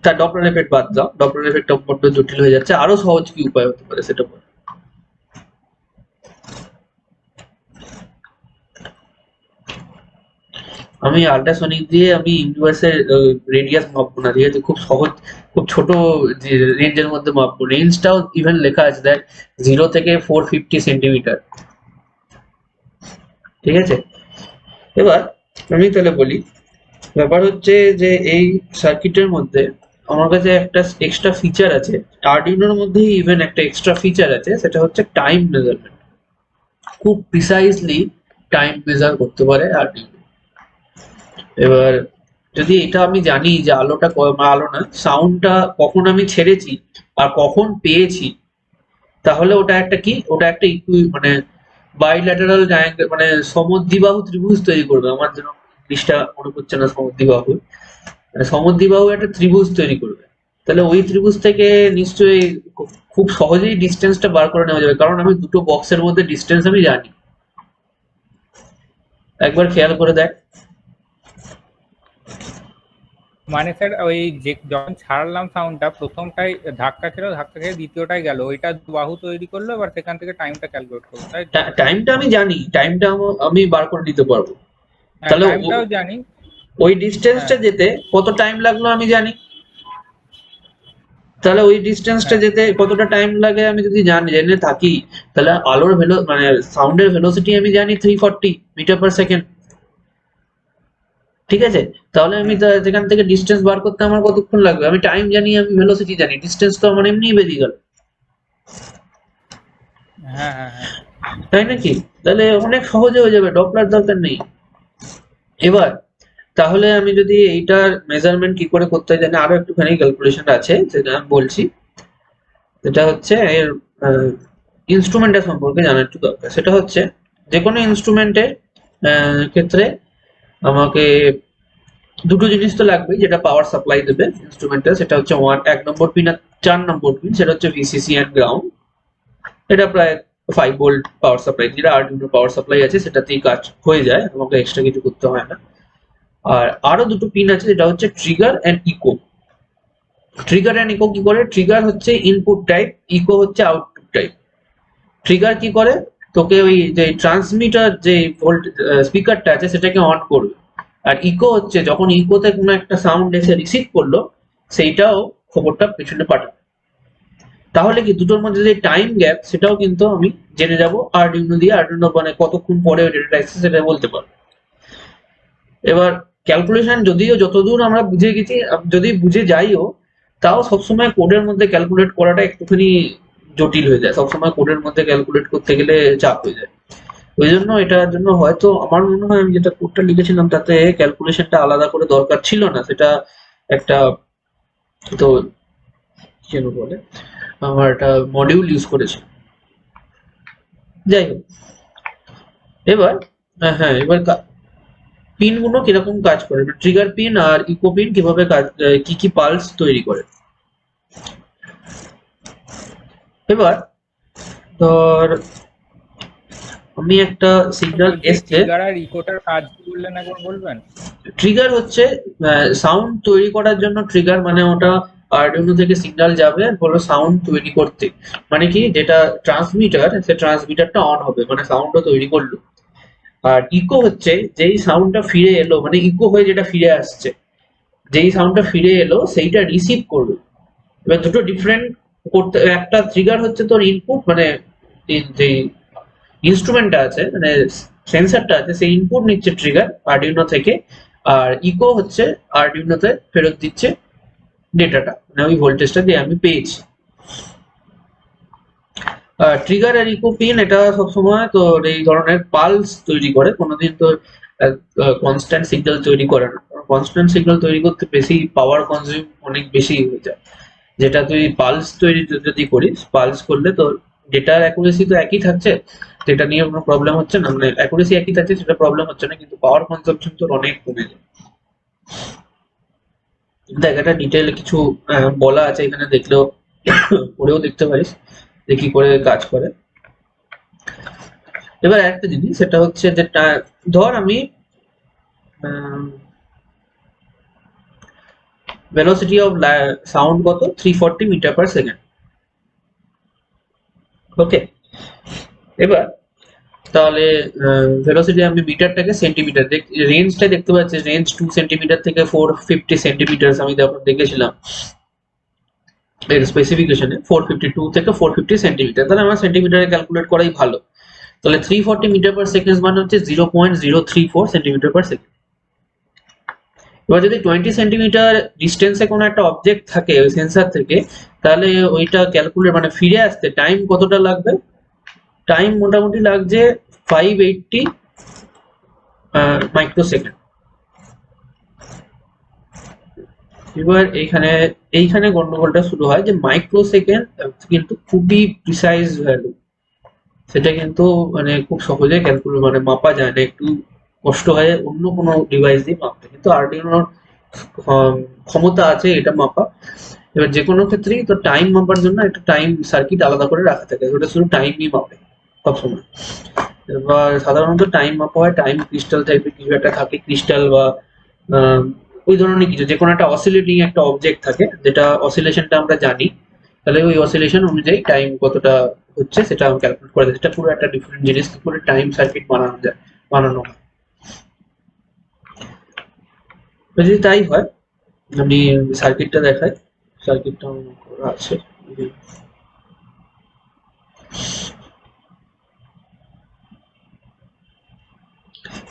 তার ডপলার এফেক্ট বাদ দাও, ডপলার এফেক্টটা বড্ড জটিল হয়ে যাচ্ছে, আরো সহজ কি উপায় হতে পারে সেটা বল। আমি আল্ট্রাসনিক দিয়ে আমি ইউনিভার্সের রেডিয়াস মাপবো না, ঠিক আছে, খুব ছোট রেঞ্জের মধ্যে মাপবো, রেঞ্জটাও ইভেন লেখা আছে দেখ, 0 থেকে 450 সেন্টিমিটার। ঠিক আছে, এবার আমি তাহলে বলি, ব্যাপার হচ্ছে যে এই সার্কিটের মধ্যে আমার কাছে একটা এক্সট্রা ফিচার আছে, আরডিনোর মধ্যেই ইভেন একটা এক্সট্রা ফিচার আছে, সেটা হচ্ছে টাইম মেজারমেন্ট। খুব প্রিসাইজলি টাইম মেজার করতে পারে আরডিনো। এবার যদি এটা আমি জানি যে আলোটা আলো না, সাউন্ডটা কখন আমি ছেড়েছি আর কখন পেয়েছি, তাহলে ওটা একটা কি, ওটা একটা মানে বাইল্যাটারাল ট্রায়াঙ্গেল, মানে সমদ্বিবাহু ত্রিভুজ তৈরি করবে। আমার যেন ইংলিশটা মনে পড়ছে না, সমদ্বিবাহু, মানে সমদ্বিবাহু একটা ত্রিভুজ তৈরি করবে। তাহলে ওই ত্রিভুজ থেকে নিশ্চয়ই খুব সহজেই ডিস্টেন্সটা বার করে নেওয়া যাবে, কারণ আমি দুটো বক্সের মধ্যে ডিস্টেন্স আমি জানি। একবার খেয়াল করে দেখ। মানে স্যার ওই যে যখন ছাড়লাম সাউন্ডটা, প্রথমটাই ধাক্কা ছিল, ধাক্কা খেয়ে দ্বিতীয়টাই গেল, ওইটা বাহু তৈরি করলো, এবার সেখান থেকে টাইমটা ক্যালকুলেট করবো, তাই তো? টাইমটা আমি জানি, টাইমটা আমি বার করে নিতে পারবো। হ্যাঁ, তাহলে টাইমটাও জানি। ওই ডিস্টেন্সটা হ্যাঁ যেতে কত টাইম লাগলো আমি জানি, তাহলে ওই ডিস্টেন্সটা হ্যাঁ যেতে কতটা টাইম লাগে আমি যদি জেনে থাকি, তাহলে আলোর মানে সাউন্ডের ভেলোসিটি আমি জানি 340 মিটার পার সেকেন্ড। ঠিক আছে, তাহলে আমি হ্যাঁ যেখান থেকে ডিস্টেন্স বার করতে আমার কতক্ষণ লাগবে, আমি টাইম জানি, আমি ভেলোসিটি জানি, ডিস্টেন্স তো আমার এমনিই বেরিয়ে গেল, হ্যাঁ হ্যাঁ হ্যাঁ তাই নাকি? তাহলে অনেক সহজে হয়ে যাবে, ডপলার দরকার নেই। এবার তাহলে আমি যদি এইটার মেজারমেন্ট কি করে করতে হয় জানি, আরো একটুখানি ক্যালকুলেশন আছে যেটা আমি বলছি। যেটা হচ্ছে এর ইনস্ট্রুমেন্টের সম্পর্কে জানা একটু দরকার। সেটা হচ্ছে যে কোনো ইনস্ট্রুমেন্টের ক্ষেত্রে আমাকে দুটো জিনিস তো লাগবেই, যেটা পাওয়ার সাপ্লাই দেবে ইনস্ট্রুমেন্টের, সেটা হচ্ছে 1 নম্বর পিন আর 4 নম্বর পিন, সেটা হচ্ছে ভিসিসি এন্ড গ্রাউন্ড। এটা প্রায় 5 ভোল্ট পাওয়ার সাপ্লাই, যেটা আরডিনো পাওয়ার সাপ্লাই আছে সেটাতেই কাজ হয়ে যায়, আমাকে এক্সট্রা কিছু করতে হয় না। আর আরো দুটো পিন আছে, যেটা হচ্ছে trigger and echo. Trigger and echo কি করে? ট্রিগার হচ্ছে ইনপুট টাইপ, ইকো হচ্ছে আউটপুট টাইপ। ট্রিগার কি করে, তোকে ওই যে ট্রান্সমিটার যে ভোল্ট স্পিকারটা আছে সেটাকে অন করবে। আর ইকো হচ্ছে যখন ইকোতে কোনো একটা সাউন্ড এসে রিসিভ করলো, সেইটাও খবরটা পেছনে পাঠাবে। তাহলে কি দুটোর মধ্যে যে টাইম গ্যাপ, সেটাও কিন্তু আমি জেনে যাব আরডিনো দিয়ে। আরডিনো মানে কতক্ষণ পরে ওই ডেটাটা এসেছে সেটা বলতে পারবো। এবার ক্যালকুলেশন যদিও যতদূর আমরা বুঝে গেছি, যদি বুঝে যাইও, তাও সবসময় কোডের মধ্যে ক্যালকুলেট করাটা একটুখানি জটিল হয়ে যায়। সবসময় কোডের মধ্যে ক্যালকুলেট করতে গেলে চাপ হয়ে যায়। ওই জন্য এটার জন্য হয়তো আমার মনে হয় আমি যেটা কোডটা লিখেছিলাম তাতে ক্যালকুলেশনটা আলাদা করে দরকার ছিল না। সেটা একটা, তো কি যেন বলে, আমার একটা মডিউল ইউজ করেছি। যাই হোক, এবার হ্যাঁ, এবার পিন গুলো কিরকম কাজ করে, ট্রিগার পিন আর ইকো পিন কিভাবে কাজ, কি কি পালস তৈরি করে। এবার ধর আমি একটা সিগন্যাল এসছে, ট্রিগার আর ইকোটার কাজ কি বললেন, একবার বলবেন? ট্রিগার হচ্ছে সাউন্ড তৈরি করার জন্য। ট্রিগার মানে ওটা আরডিনো থেকে সিগন্যাল যাবে বলো সাউন্ড তৈরি করতে, মানে কি যেটা ট্রান্সমিটার, সে ট্রান্সমিটারটা অন হবে, মানে সাউন্ডটা তৈরি করলো। আর ইকো হচ্ছে যেই সাউন্ডটা ফিরে এলো, মানে ইকো হয়ে যেটা ফিরে আসছে, যেই সাউন্ডটা ফিরে এলো সেইটা রিসিভ করবে। এবার দুটো ডিফারেন্ট করতে, একটা ট্রিগার হচ্ছে তোর ইনপুট, মানে যে ইনস্ট্রুমেন্টটা আছে, মানে সেন্সরটা আছে, সেই ইনপুট নিচ্ছে ট্রিগার আরডিনো থেকে। আর ইকো হচ্ছে আরডিনোতে ফেরত দিচ্ছে ডেটাটা, মানে ওই ভোল্টেজটা যে আমি পেয়েছি। ট্রিগার আর ইকো পিন এটা সবসময় তোর এই ধরনের পালস তৈরি করে, কোনোদিন তোর কনস্ট্যান্ট সিগন্যাল তৈরি করে না। কনস্ট্যান্ট সিগন্যাল তৈরি করতে বেশি পাওয়ার কনজিউম অনেক বেশি হয়ে যায়। যেটা তুই পালস তৈরি যদি করিস, পালস করলে তোর ডেটার অ্যাকুরেসি তো একই থাকছে, যেটা নিয়ে কোনো প্রবলেম হচ্ছে না, মানে অ্যাকুরেসি একই থাকছে, সেটা প্রবলেম হচ্ছে না, কিন্তু পাওয়ার কনজাম্পশন তোর অনেক কমে যায়। দেখ, একটা ডিটেল কিছু বলা আছে এখানে, দেখলেও পড়েও দেখতে পারিস যে কি করে কাজ করে। এবার একটা জিনিস, সেটা হচ্ছে যে ধর আমি ভেলোসিটি অফ সাউন্ড কত, 340 মিটার পার সেকেন্ড। ওকে, এবার তাহলে ভেলোসিটি আমি মিটারটাকে সেন্টিমিটার, রেঞ্জটা দেখতে পাচ্ছি, রেঞ্জ 2 সেন্টিমিটার থেকে 450 সেন্টিমিটার আমি যখন দেখেছিলাম এর স্পেসিফিকেশনে, 452 থেকে 450 সেন্টিমিটার। তাহলে আমার সেন্টিমিটারে ক্যালকুলেট করাই ভালো। তাহলে 340 মিটার পার সেকেন্ড মানে হচ্ছে 0.034 সেন্টিমিটার পার সেকেন্ড। এবার যদি 20 সেন্টিমিটার ডিস্টেন্সে কোনো একটা অবজেক্ট থাকে ওই সেন্সার থেকে, তাহলে ওইটা ক্যালকুলেট মানে ফিরে আসতে টাইম কতটা লাগবে? টাইম মোটামুটি লাগছে 580 মাইক্রোসেকেন্ড। এবার এইখানে গন্ডগোলটা শুরু হয় যে মাইক্রোসেকেন্ড কিন্তু খুবই প্রিসাইজ ভ্যালু, সেটা কিন্তু মানে খুব সহজে ক্যালকুলেট মানে মাপা যায় না, একটু কষ্ট হয় অন্য কোনো ডিভাইস দিয়ে মাপতে, কিন্তু আরডিনোর ক্ষমতা আছে এটা মাপা। এবার যে কোনো ক্ষেত্রেই তো টাইম মাপার জন্য একটা টাইম সার্কিট আলাদা করে রাখা থাকে, ওটা শুধু টাইমই মাপে সবসময়। এবার সাধারণত টাইম মাপা হয় টাইম ক্রিস্টাল টাইপের কিছু একটা থাকে, ক্রিস্টাল বা ওই ধরনের কিছু, যে কোনো একটা অসিলেটিং একটা অবজেক্ট থাকে যেটা অসিলেশনটা আমরা জানি, তাহলে ওই অসিলেশন অনুযায়ী টাইম কতটা হচ্ছে সেটা ক্যালকুলেট করা যায়। সেটা পুরো একটা ডিফারেন্ট জিনিস, কি করে টাইম সার্কিট বানানো হয়। যদি তাই হয় আমি সার্কিটটা দেখাই, সার্কিটটা করা আছে।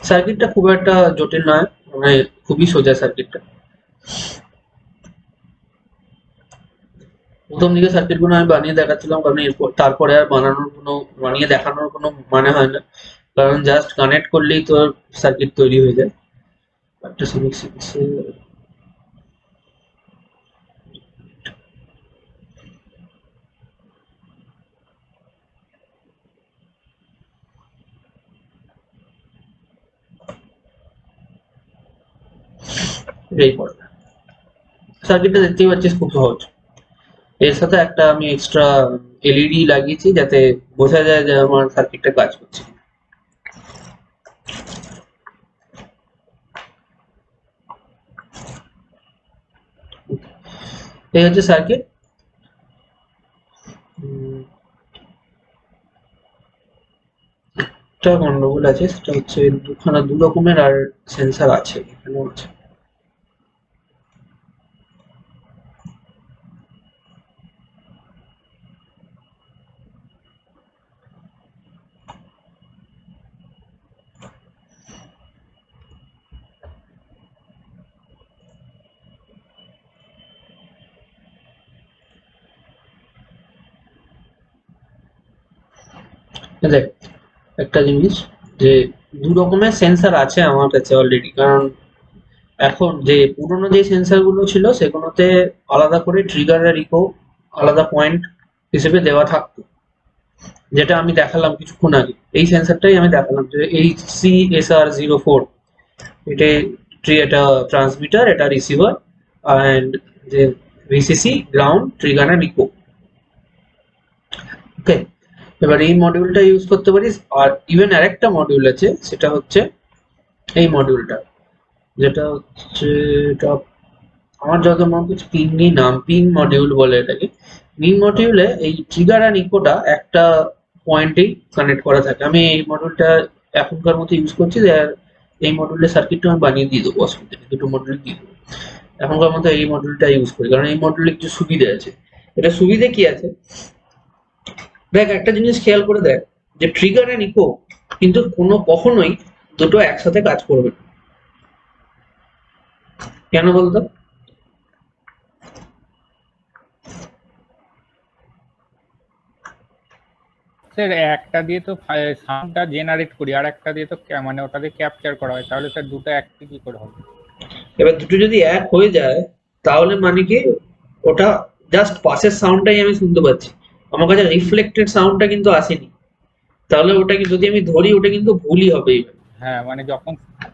সার্কিটটা খুব একটা জটিল নয়, মানে খুবই সোজা সার্কিটটা। প্রথম দিকে সার্কিট গুলো আমি বানিয়ে দেখাচ্ছিলাম, কারণ এরপর তারপরে আর বানিয়ে দেখানোর কোনো মানে হয় না, কারণ জাস্ট কানেক্ট করলেই তো সার্কিট তৈরি হয়ে যায়। একটা সিভিক সিক্সে এটাই পড়বে। সার্কিটটা দেখতেই পাচ্ছিস খুব সহজ। এর সাথে একটা আমি এক্সট্রা এলইডি লাগিয়েছি যাতে বোঝা যায় যে আমার সার্কিটটা কাজ করছে। এই হচ্ছে সার্কিট। একটা গন্ডগোল আছে, সেটা হচ্ছে দু রকমের আর সেন্সার আছে, এখানেও আছে। দেখ একটা জিনিস, যে দু রকমের সেন্সার আছে আমার কাছে অলরেডি, কারণ এখন যে পুরোনো যে সেন্সার গুলো ছিল সেগুলোতে আলাদা করে ট্রিগার আর ইকো আলাদা পয়েন্ট হিসেবে দেওয়া থাকতো, যেটা আমি দেখালাম কিছুক্ষণ আগে। এই সেন্সারটাই আমি দেখালাম যে HCSR04, এটা এটা ট্রান্সমিটার, এটা রিসিভার, অ্যান্ড যে ভিসিসি গ্রাউন্ড ট্রিগার আর ইকো। ওকে, এবার এই মডিউলটা ইউজ করতে পারিস। আর ইভেন আরেকটা মডিউল আছে, সেটা হচ্ছে এই মডিউলটা, যেটা হচ্ছে এটা আমার যত মনে হচ্ছে পিঙ্গই নাম, পিং মডিউল বলে এটাকে। পিং মডিউলে এই ট্রিগার আর ইকোটা একটা পয়েন্টেই কানেক্ট করা থাকে। আমি এই মডিউলটা এখনকার মতো ইউজ করছি, এই মডিউলের সার্কিটটা আমি বানিয়ে দিয়ে দেবো, অসুবিধা নেই, দুটো মডিউল দিয়ে দেবো। এখনকার মতো এই মডিউলটা ইউজ করি, কারণ এই মডিউলে কিছু সুবিধা আছে। এটা সুবিধা কি আছে দেখ, একটা জিনিস খেয়াল করে দেখ, যে ট্রিগার এন্ড ইকো কিন্তু কখনোই দুটো একসাথে কাজ করবে না। কেন বলতো? স্যার একটা দিয়ে তো সাউন্ডটা জেনারেট করি, আর একটা দিয়ে তো মানে ওটাকে ক্যাপচার করা হয়, তাহলে স্যার দুটো একই কি করে হবে? এবার দুটো যদি এক হয়ে যায় তাহলে মানে কি, ওটা জাস্ট পাশের সাউন্ডটাই আমি শুনতে পাচ্ছি, আমার কাছে রিফ্লেক্টেড সাউন্ডটা কিন্তু আসেনি। তাহলে ওটাকে যদি আমি ধরি ওটা কিন্তু ভুলই হবে। হ্যাঁ মানে যখন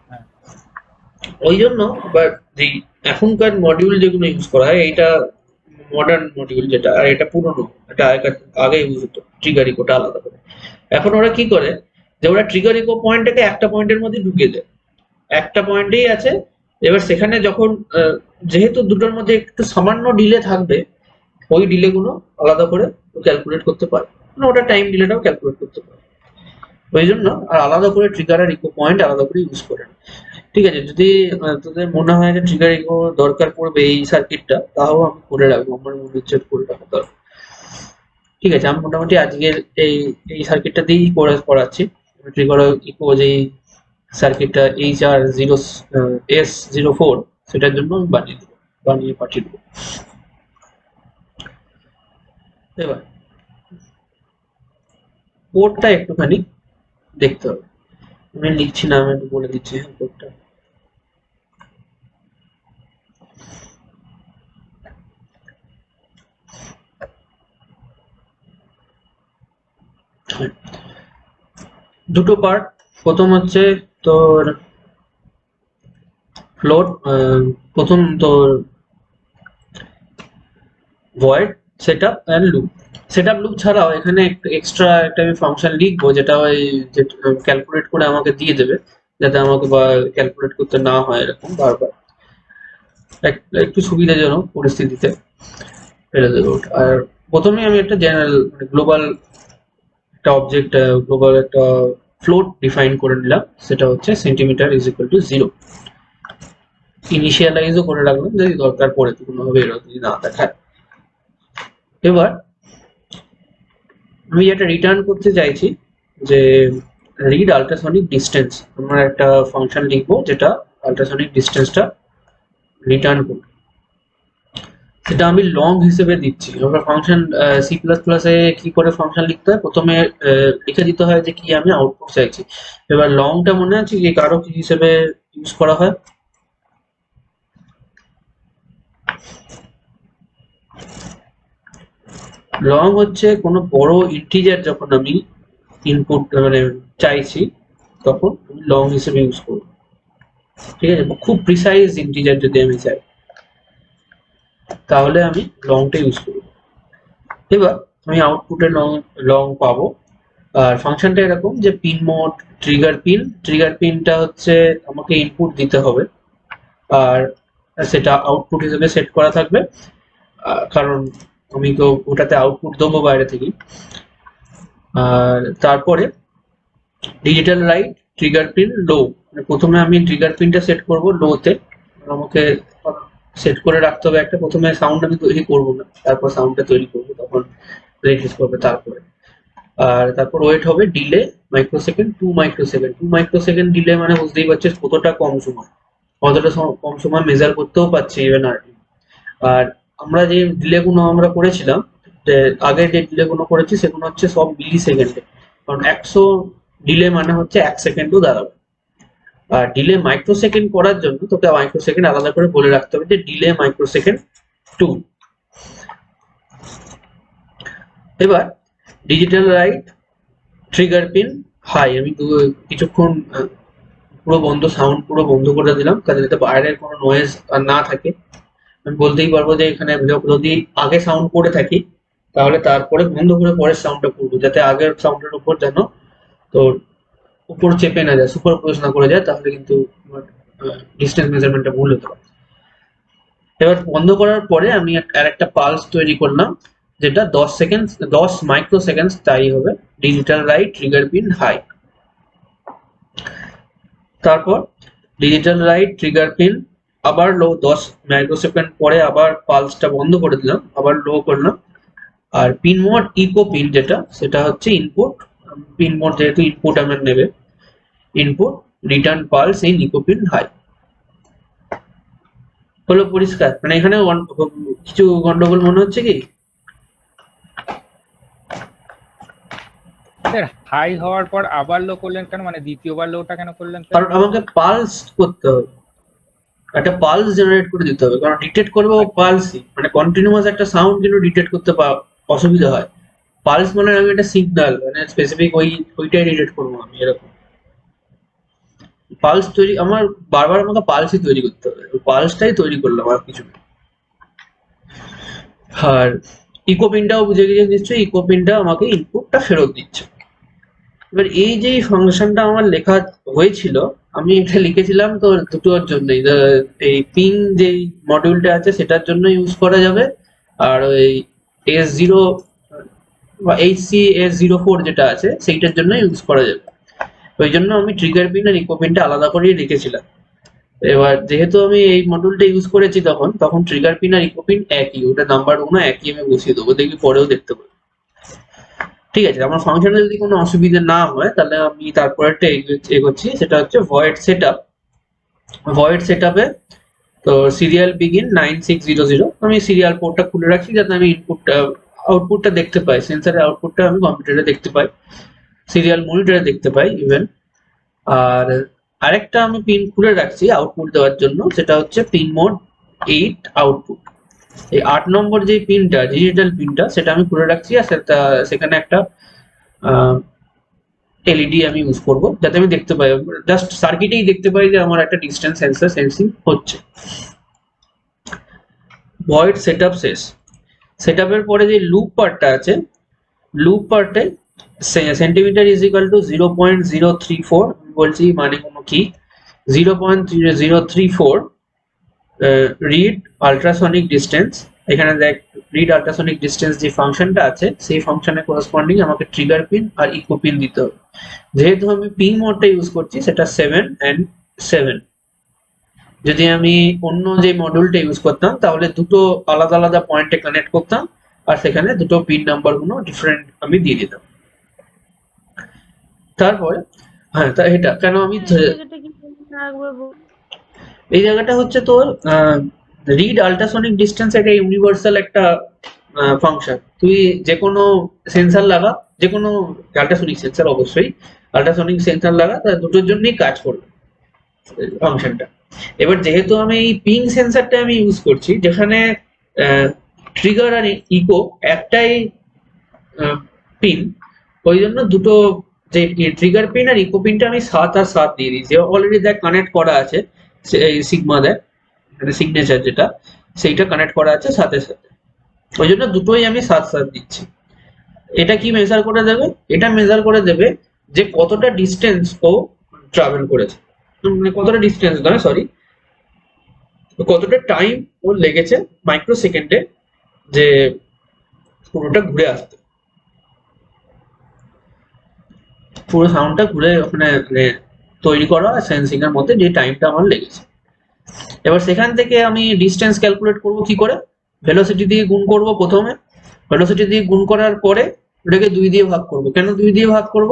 হ্যাঁ ওই জন্য বাট এখনকার মডিউল যেগুলো ইউজ করা হয়, এটা মডার্ন মডিউল যেটা, আর এটা পুরনো, এটা আগে ইউজ হতো ট্রিগার ইকোটা আলাদা করে। এখন ওরা কি করে, যে ওরা ট্রিগার ইকো পয়েন্টটাকে একটা পয়েন্টের মধ্যে ঢুকিয়ে দেয়, একটা পয়েন্টেই আছে। এবার সেখানে যখন যেহেতু দুটোর মধ্যে একটু সামান্য ডিলে থাকবে, ওই ডিলে গুলো আলাদা করে ক্যালকুলেট করতে পারে, মানে ওটা টাইম ডিলেটাও ক্যালকুলেট করতে পারে। ওই জন্য আর আলাদা করে ট্রিগার আর ইকো পয়েন্ট আলাদা করে ইউজ করে না। ঠিক আছে, যদি তোদের মনে হয় যে ট্রিগার ইকো দরকার পড়বে এই সার্কিটটা, তাও আমি করে রাখবো, আমার মনে হচ্ছে করে রাখা দরকার। ঠিক আছে, আমি মোটামুটি আজকের এই এই সার্কিটটা দিয়েই পড়াচ্ছি। ট্রিগার ইকো যে সার্কিটটা HR0S04, সেটার জন্য আমি বানিয়ে পাঠিয়ে দেবো। এবার কোডটা একটুখানি দেখতে হবে, আমি লিখছি না, আমি একটু বলে দিচ্ছি কোডটা। দুটো পার্ট, প্রথম হচ্ছে তোর ফ্লোট, প্রথম তোর void setup and loop. Setup loop ছাড়াও এখানে এক্সট্রা একটা আমি ফাংশন লিখবো যেটা ওই যে ক্যালকুলেট করে আমাকে দিয়ে দেবে, যাতে আমাকে বা ক্যালকুলেট করতে না হয় এরকম বারবার, একটু সুবিধাজনক পরিস্থিতিতে ফেলে দেবে ওটা। আর প্রথমে আমি একটা জেনারেল গ্লোবাল একটা অবজেক্ট, গ্লোবাল একটা ফ্লোট ডিফাইন করে নিলাম, সেটা হচ্ছে সেন্টিমিটার ইজ ইকুয়াল টু 0। ইনিশিয়ালাইজও করে রাখলাম যদি দরকার পড়ে কোনোভাবে এরকম যদি না দেখায়। এবার আমি যেটা রিটার্ন করতে চাইছি যে রিড আল্ট্রাসনিক ডিস্টেন্স, আমরা একটা ফাংশন লিখবো যেটা আল্ট্রাসনিক ডিস্টেন্সটা রিটার্ন করবে, সেটা আমি লং হিসেবে দিচ্ছি। আমরা ফাংশন সি প্লাস প্লাসে কি করে ফাংশন লিখতে হয়, প্রথমে লিখে দিতে হয় যে কি আমি আউটপুট চাইছি। এবার লংটা মনে আছে কি কারো কি হিসেবে ইউজ করা হয়? লং হচ্ছে কোনো বড় ইন্টিজার যখন আমি ইনপুট মানে চাইছি তখন আমি লং হিসেবে ইউজ করব, ঠিক আছে? খুব প্রিসাইজ ইন্টিজার যদি আমি চাই তাহলে আমি লংটা ইউজ করব। এবার আমি আউটপুটে লং পাবো। আর ফাংশনটা এরকম যে পিন মোড ট্রিগার পিনটা হচ্ছে আমাকে ইনপুট দিতে হবে আর সেটা আউটপুট হিসেবে সেট করা থাকবে, কারণ আমি তো ওটাতে আউটপুট দেবো বাইরে থেকে। আর তারপরে ডিজিটাল রাইট ট্রিগার পিন লো, প্রথমে আমি ট্রিগার পিনটা সেট করব লোতে, আমাকে সেট করে রাখতে হবে একটা, প্রথমে সাউন্ড আমি তৈরি করবো না, তারপর সাউন্ডটা তৈরি করবো, তখন রেডিউস করবে তারপরে। আর তারপর ওয়েট হবে ডিলে মাইক্রোসেকেন্ড 2 মাইক্রোসেকেন্ড ডিলে, মানে বুঝতেই পারছিস কতটা কম সময়, কম সময় মেজার করতেও পারছি ইভেন আর। আর আমরা যে ডিলে গুলো আমরা করেছিলাম, যে আগে যে ডিলে গুলো করেছি সেগুলো হচ্ছে সব মিলি সেকেন্ডে, কারণ 100 ডিলে মানে হচ্ছে 1 সেকেন্ডও দাঁড়াবে। আর ডিলে মাইক্রোসেকেন্ড করার জন্য তোকে মাইক্রোসেকেন্ড আলাদা করে বলে রাখতে হবে যে ডিলে মাইক্রোসেকেন্ড 2। এবার digital write trigger pin high, আমি কিছুক্ষণ পুরো বন্ধ, সাউন্ড পুরো বন্ধ করে দিলাম যাতে বাইরের কোনো নয়েজ না থাকে। আমি বলতেই পারবো যে এখানে যদি আগে সাউন্ড করে থাকি তাহলে তারপরে বন্ধ করে পরের সাউন্ডটা করবো, যাতে আগের সাউন্ডের উপর যেন তোর উপর চেপে না যায়, সুপারপোজ না করে যায়, তাহলে কিন্তু ডিস্টেন্স মেজারমেন্টটা ভুল হতে পারে। এবার বন্ধ করার পরে আমি আরেকটা পালস তৈরি করলাম যেটা 10 মাইক্রোসেকেন্ড স্থায়ী হবে, digital write trigger pin high. তারপর ডিজিটাল রাইট ট্রিগার পিন আবার লো, 10 মাইক্রোসেকেন্ড পরে আবার পালসটা বন্ধ করে দিলাম, আবার লো করলাম। আর পিন মোড ইকো পিন যেটা, সেটা হচ্ছে ইনপুট পিন মোড, যেহেতু ইনপুট আমার নেবে, input return pulse in echo pin high. হলো পরিষ্কার? মানে এখানে কিছু গন্ডগোল মনে হচ্ছে কি? হাই হওয়ার পর আবার লো করলেন কেন, মানে দ্বিতীয়বার লোটা কেন করলেন? কারণ আমাকে পালস করতে হবে, একটা পালস জেনারেট করে দিতে হবে, কারণ ডিটেক্ট করবে ও পালসই, মানে কন্টিনিউয়াস একটা সাউন্ড কিন্তু ডিটেক্ট করতে অসুবিধা হয়। পালস মানে আমি একটা সিগন্যাল, মানে স্পেসিফিক ওইটাই ডিটেক্ট করবো আমি, এরকম পালস তৈরি আমার বারবার আমাকে পালসই তৈরি করতে হবে, পালসটাই তৈরি করলাম আর কিছু। আর ইকো পিনটাও বুঝে গিয়ে নিশ্চয়ই, ইকো পিনটা আমাকে ইনপুটটা ফেরত দিচ্ছে। এবার এই যে ফাংশনটা আমার লেখা হয়েছিল, আমি এটা লিখেছিলাম তো দুটোর জন্যই, এই পিং যে মডিউলটা আছে সেটার জন্য ইউজ করা যাবে, আর ওই S0 বা HCS04 যেটা আছে সেইটার জন্য ইউজ করা যাবে। ওই জন্য আমি ট্রিগার পিন আর ইকো পিনটা আলাদা করেই রেখেছিলাম। এবার যেহেতু আমি এই মডিউলটা ইউজ করেছি তখন ট্রিগার পিন আর ইকো পিন একই, ওটা নাম্বারগুলো একই আমি বসিয়ে দেবো, দেখবি পরেও দেখতে পাবো। ঠিক আছে, আমার ফাংশনে যদি কোনো অসুবিধা না হয় তাহলে আমি তারপর একটা এগোচ্ছি, সেটা হচ্ছে ভয়েড সেটআপ। ভয়েড সেটআপে তো সিরিয়াল বিগিন 9600, আমি সিরিয়াল পোর্টটা খুলে রাখছি যাতে আমি ইনপুটটা আউটপুটটা দেখতে পাই, সেন্সরের আউটপুটটা আমি কম্পিউটারে দেখতে পাই, সিরিয়াল মনিটরে দেখতে পাই ইভেন। আর আরেকটা আমি পিন খুলে রাখছি আউটপুট দেওয়ার জন্য, সেটা হচ্ছে পিন মোড 8 আউটপুট। এই 8 নম্বর যে পিনটা, ডিজিটাল পিনটা, সেটা আমি খুলে রাখছি। আর সেখানে একটা এলইডি আমি ইউজ করব যাতে আমি দেখতে পাই, জাস্ট সার্কিটেই দেখতে পাই যে আমার একটা ডিস্টেন্স সেন্সর সেন্সিং হচ্ছে। ভয়েড সেটআপ শেষ। সেটআপের পরে যে লুপ পার্টটা আছে, লুপ পার্টে সেন্টিমিটার ইজ ইকুয়াল টু 0.034 বলছি, মানে কোনো কি 0.034 রিড আল্ট্রাসনিক ডিস্টেন্স। এখানে দেখ রিড আল্ট্রাসনিক ডিস্টেন্স যে ফাংশনটা আছে সেই ফাংশনের করেসপন্ডিং আমাকে ট্রিগার পিন আর ইকো পিন দিতে হবে। যেহেতু আমি পিন মোডটা ইউজ করছি সেটা 7 and 7, যদি আমি অন্য যে মডিউলটা ইউজ করতাম তাহলে দুটো আলাদা আলাদা পয়েন্টে কানেক্ট করতাম আর সেখানে দুটো পিন নাম্বার গুলো ডিফারেন্ট আমি দিয়ে দিতাম। তারপরে হ্যাঁ, তা এটা কেন আমি এই জায়গাটা কি একবার এই জায়গাটা হচ্ছে তোর রিড আল্ট্রাসনিক ডিস্টেন্স, একটা ইউনিভার্সাল একটা ফাংশন। তুই যে কোনো সেন্সর লাগা, যে কোনো আল্ট্রাসনিক সেন্সর, অবশ্যই আল্ট্রাসনিক সেন্সর লাগা, তার দুটোর জন্যই কাজ করবে ফাংশনটা। এবার যেহেতু আমি এই পিং সেন্সরটা আমি ইউজ করছি যেখানে ট্রিগার আর ইকো একটাই পিন, ওই জন্য দুটো যে ট্রিগার পিন আর ইকো পিনটা আমি 7 আর 7 দিয়ে দিয়েছি। অলরেডি দেখ কানেক্ট করা আছে, সিগমা দেখ মানে সিগনেচার যেটা, সেইটা কানেক্ট করা আছে সাথে সাথে, ওই জন্য দুটোই আমি 7 দিচ্ছি। এটা কি মেজার করে দেবে? এটা মেজার করে দেবে যে কতটা ডিস্টেন্স ও ট্রাভেল করেছে, মানে কতটা ডিস্টেন্স নয় সরি, কতটা টাইম ও লেগেছে মাইক্রো সেকেন্ডে যে পুরোটা ঘুরে আসতে, পুরো সাউন্ডটা ঘুরে ওখানে তৈরি করা সেন্সিং এর মধ্যে যে টাইমটা আমার লেগেছে। এবার সেখান থেকে আমি ডিস্টেন্স ক্যালকুলেট করব কি করে? ভেলোসিটি দিয়ে গুণ করব প্রথমে, ভেলোসিটি দিয়ে গুণ করার পরে ওটাকে 2 দিয়ে ভাগ করব। কেন 2 দিয়ে ভাগ করব?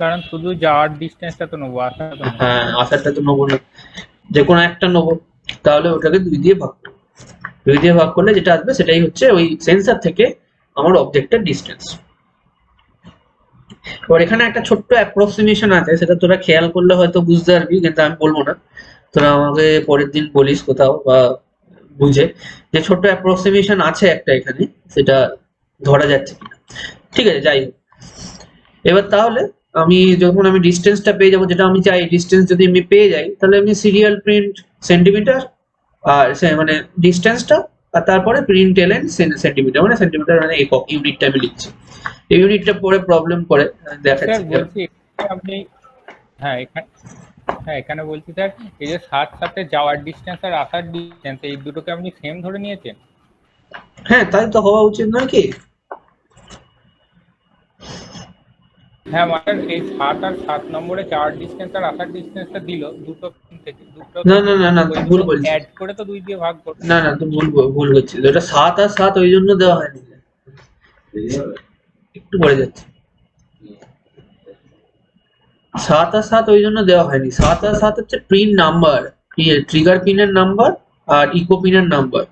কারণ শুধু যাওয়ার ডিস্টেন্সটা তো নেবো, আসাটা তো নেবো। হ্যাঁ, আসারটা তো নেবো না, যে কোনো একটা নেবো, তাহলে ওটাকে 2 দিয়ে ভাগ করব। 2 দিয়ে ভাগ করলে যেটা আসবে সেটাই হচ্ছে ওই সেন্সর থেকে আমার অবজেক্টের ডিস্টেন্স। এবার এখানে একটা ছোট্ট অ্যাপ্রক্সিমেশন আছে, সেটা তোরা খেয়াল করলে হয়তো বুঝতে পারবি, কিন্তু আমি বলবো না, তোরা আমাকে পরের দিন বলিস কোথাও বা বুঝে, যে ছোট্ট অ্যাপ্রক্সিমেশন আছে একটা এখানে, সেটা ধরা যাচ্ছে কিনা। ঠিক আছে, যাই হোক। এবার তাহলে যখন আমি ডিস্টেন্সটা পেয়ে যাবো, যেটা আমি চাই, ডিস্টেন্স যদি আমি পেয়ে যাই, তাহলে আমি সিরিয়াল প্রিন্ট সেন্টিমিটার আর মানে ডিস্টেন্সটা, আর তারপরে প্রিন্ট এলেন সেন্টিমিটার, মানে সেন্টিমিটার মানে একক, ইউনিটটা আমি লিখছি। এই ইউনিটটা পরে প্রবলেম করে দেখাচ্ছি। স্যার বলছি আপনি, এখানে বলছি স্যার, এই যে 7 যাওয়ার ডিস্টেন্স আর আসার ডিস্টেন্স, এই দুটোকে আপনি সেম ধরে নিয়েছেন? হ্যাঁ, তাই তো হওয়া উচিত নয় কি? হ্যাঁ, মানে এই 7 আর 7 নম্বরে যাওয়ার ডিস্টেন্স আর আসার ডিস্টেন্সটা দিল দুটো থেকে, দুটো না না না না, তুই ভুল বলছিস। অ্যাড করে তো 2 দিয়ে ভাগ করো। না না, তুই ভুল করছিস। ওটা 7 আর 7 ওই জন্য দেওয়া হয়নি, একটু পরে যাচ্ছে। 7 আর 7 ওই জন্য দেওয়া হয়নি। 7 আর 7 হচ্ছে পিন নাম্বার, ট্রিগার পিনের নাম্বার আর ইকো পিনের নাম্বার।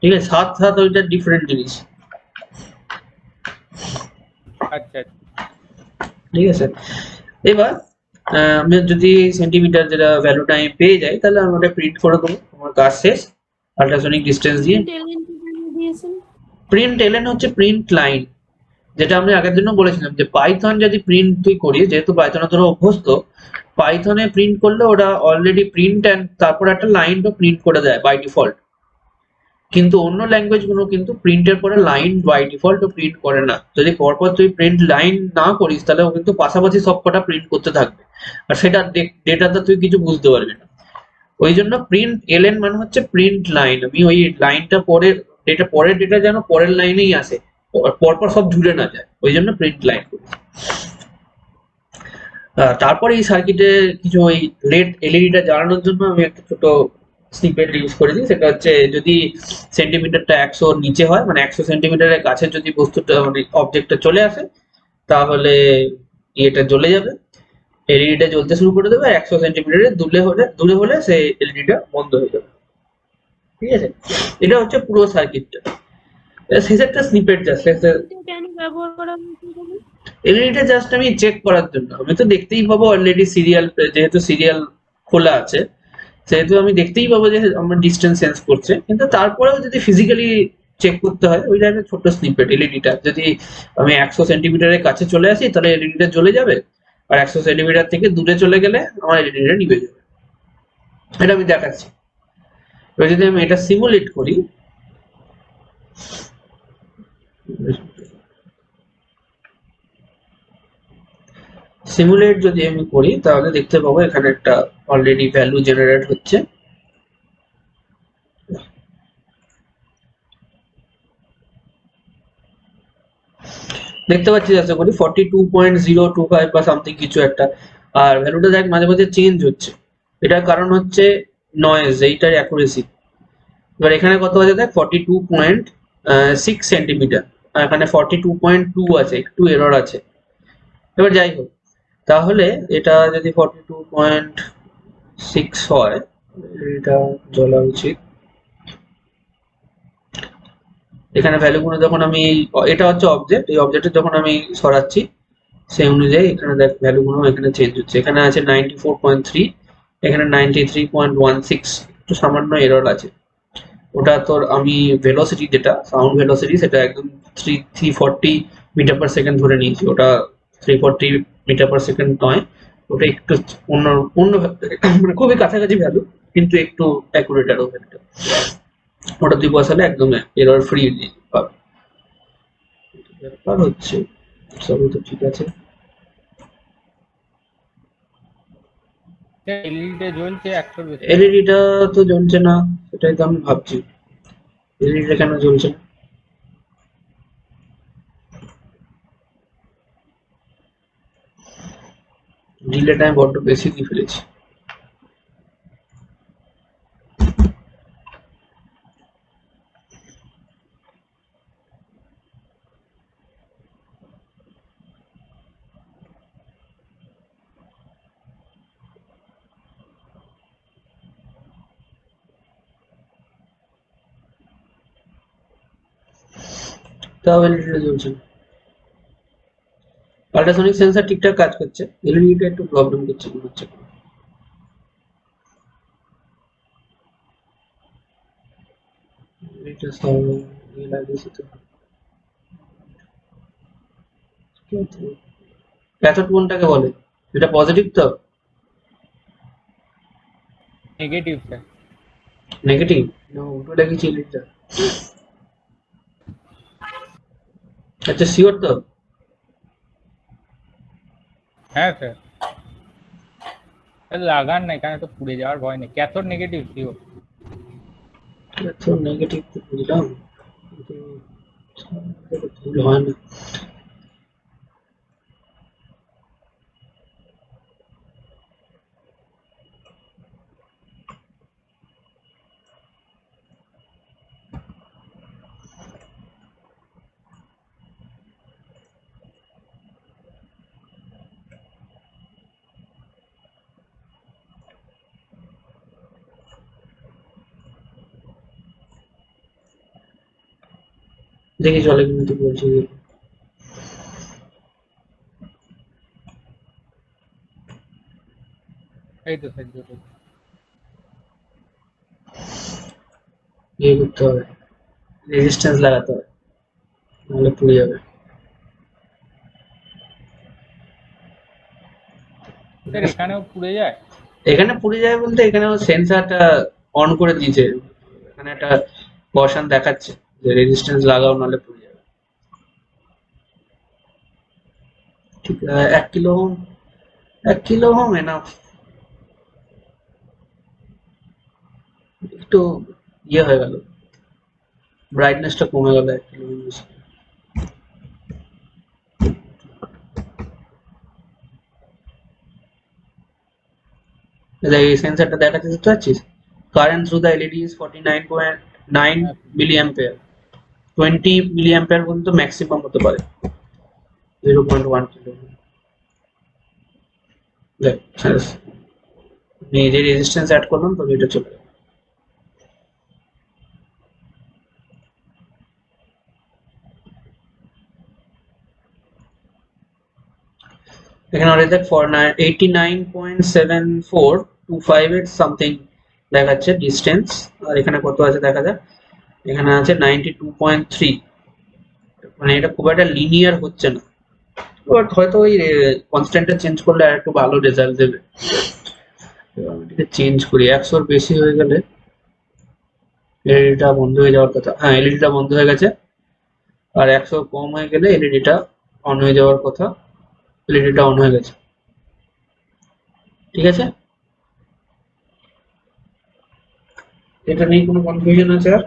ঠিক আছে, 7 7 ওইটা ডিফারেন্ট জিনিস। আচ্ছা, ঠিক আছে, এবার আমি যদি সেন্টিমিটার যেটা ভ্যালুটা আমি পেয়ে যাই, তাহলে আমি ওটা প্রিন্ট করে দেবো, আমার কাজ শেষ। আল্ট্রাসনিক ডিস্টেন্স দিয়ে দিয়েছেন। প্রিন্ট এলএন হচ্ছে প্রিন্ট লাইন, যেটা আমি আগের দিনও বলেছিলাম যে পাইথন যদি প্রিন্ট তুই করিস, যেহেতু পাইথনে তোরা অভ্যস্ত, পাইথনে প্রিন্ট করলে ওটা অলরেডি প্রিন্ট এন্ড তারপর একটা লাইনও প্রিন্ট করে দেয় বাই ডিফল্ট। কিন্তু অন্য ল্যাঙ্গুয়েজ গুলো কিন্তু প্রিন্টের পরে লাইন বাই ডিফল্ট প্রিন্ট করে না। যদি পরপর তুই প্রিন্ট লাইন না করিস, তাহলে ও কিন্তু পাশাপাশি সবকটা প্রিন্ট করতে থাকবে, আর সেটা ডেটাতে তুই কিছু বুঝতে পারবি না। ওই জন্য প্রিন্ট এলএন মানে হচ্ছে প্রিন্ট লাইন। আমি ওই লাইনটা পরের ডেটা যেন পরের লাইনেই আসে, পরপর সব ঝুলে না যায়, ওই জন্য প্রিন্ট লাইন করি। তারপরে এই সার্কিটে কিছু ওই রেড এলইডিটা জ্বালানোর জন্য আমি একটা ছোট স্নিপেট ইউজ করেছি। সেটা হচ্ছে যদি সেন্টিমিটারটা 100 নিচে হয়, মানে 100 সেন্টিমিটারের কাছে যদি বস্তুটা মানে অবজেক্টটা চলে আসে, তাহলে এটা জ্বলে যাবে। এলইডিটা জ্বলতে শুরু করে দেবে, আর 100 সেন্টিমিটারের দূরে হলে সেই এলইডিটা বন্ধ হয়ে যাবে। ঠিক আছে, এটা হচ্ছে পুরো সার্কিটটা। শেষে একটা স্নিপেট জাস্ট, এটা কেন ব্যবহার করা হয়েছে বলুন? এলইডিটা জাস্ট আমি চেক করার জন্য। আমি তো দেখতেই পাবো অলরেডি সিরিয়াল, যেহেতু সিরিয়াল খোলা আছে সেহেতু আমি দেখতেই পাবো যে আমার ডিস্টেন্স সেন্স করছে, কিন্তু তারপরেও যদি ফিজিক্যালি চেক করতে হয় ওই একটা ছোট্ট স্নিপেট। এলইডিটা যদি আমি 100 সেন্টিমিটারের কাছে চলে আসি তাহলে এলইডিটা জ্বলে যাবে, আর 100 সেন্টিমিটার থেকে দূরে চলে গেলে আমার এলইডিটা নিভে যাবে। এটা আমি দেখাচ্ছি। এবার যদি আমি এটা সিমুলেট করি, সিমুলেট যদি আমি করি তাহলে দেখতে পাবো এখানে একটা অলরেডি ভ্যালু জেনারেট হচ্ছে। দেখতে পাচ্ছি আশা করি 42.025 বা সামথিং কিছু একটা। আর ভ্যালুটা দেখ মাঝে মাঝে চেঞ্জ হচ্ছে, এটার কারণ হচ্ছে নয়েজ, এইটার অ্যাকুরেসি। এবার এখানে কত আছে দেখ, 42.6 সেন্টিমিটার, আর এখানে 42.2 আছে, একটু এরর আছে। এবার যাই হোক, তাহলে এটা যদি 42.6 হয়, এটা জ্বলা উচিত। এখানে ভ্যালুগুলো যখন আমি, এটা হচ্ছে অবজেক্ট, এই অবজেক্টে যখন আমি সরাচ্ছি সেই অনুযায়ী এখানে দেখ ভ্যালুগুলো এখানে চেঞ্জ হচ্ছে। এখানে আছে 94.3, এখানে 93.16, একটু সামান্য এরর আছে। ওটা তোর আমি ভেলোসিটি, যেটা সাউন্ড ভেলোসিটি, সেটা একদম 340 মিটার পার সেকেন্ড ধরে নিয়েছি। ওটা 340 মিটার পার সেকেন্ড নয়, ওটা একটু অন্য অন্য মানে খুবই কাছাকাছি ভ্যালু, কিন্তু একটু অ্যাকুরেট আরো ভ্যালুটা। ওটা তুই বসালে একদম এরর ফ্রি পাবে। ব্যাপার হচ্ছে সবই তো ঠিক আছে। এলইডিটা জ্বলছে 100 বেশি। এলইডিটা তো জ্বলছে না, সেটাই তো আমি ভাবছি এলইডিটা কেন জ্বলছে না। ডিলেটা আমি বড্ড বেশি দিয়ে ফেলেছি। তাও এলইডিটা জ্বলছে না। আল্ট্রাসনিক সেন্সর ঠিকঠাক কাজ করছে, এলইডিটা একটু প্রবলেম করছে মনে হচ্ছে। এটা সব ইয়ে লাগিয়েছি তো। ক্যাথোড কোনটাকে বলে? এটা পজিটিভ তো? Negative sir. নেগেটিভ? না, উল্টো লাগিয়েছি এলইডিটা। আচ্ছা, শিওর তো? হ্যাঁ স্যার, লাগান না, এখানে তো পুড়ে যাওয়ার ভয় নেই। Cathode negative sure. Cathode negative তো বুঝলাম, কিন্তু ভুল হয় না। দেখি চলে কিনা, তুই বলছিস যে। এই তো স্যার জ্বলছে। ইয়ে করতে হবে, রেজিস্ট্যান্স লাগাতে হবে, নাহলে পুড়ে যাবে। স্যার এখানেও পুড়ে যায়? এখানে পুড়ে যায় বলতে এখানে সেন্সারটা অন করে দিয়েছে, এখানে একটা কশন দেখাচ্ছে যে রেজিস্ট্যান্স লাগাও নাহলে পুড়ে যাবে। ঠিক আছে, 1 kilo ohm, 1 kilo ohm enough. একটু ইয়ে হয়ে গেল, ব্রাইটনেসটা কমে গেল 1 কিলো ওহম। এই সেন্সারটা দেখাচ্ছে, দেখতে পাচ্ছিস? Current through the LED is 49.9 milli ampere. 20 milli ampere পর্যন্ত ম্যাক্সিমাম হতে পারে, 0.1 কিলো। দেখ আমি যে রেজিস্ট্যান্স অ্যাড করলাম তবে এটা চলে যাবে। এখানে অলরেডি দেখ ফর 89.7425 সামথিং দেখাচ্ছে ডিস্টেন্স, আর এখানে কত আছে দেখা যাক। এখানে আছে 92.3, মানে এটা খুব একটা লিনিয়ার হচ্ছে না, বাট হয়তো ওই কনস্ট্যান্টটা চেঞ্জ করলে আর একটু ভালো রেজাল্ট দেবে। এবার আমি এটাকে চেঞ্জ করি, 100 বেশি হয়ে গেলে এলইডিটা বন্ধ হয়ে যাওয়ার কথা। হ্যাঁ, এলইডিটা বন্ধ হয়ে গেছে। আর 100 কম হয়ে গেলে এলইডিটা অন হয়ে যাওয়ার কথা। এলইডিটা অন হয়ে গেছে, ঠিক আছে। এটা নিয়ে কোনো কনফিউশন আছে আর?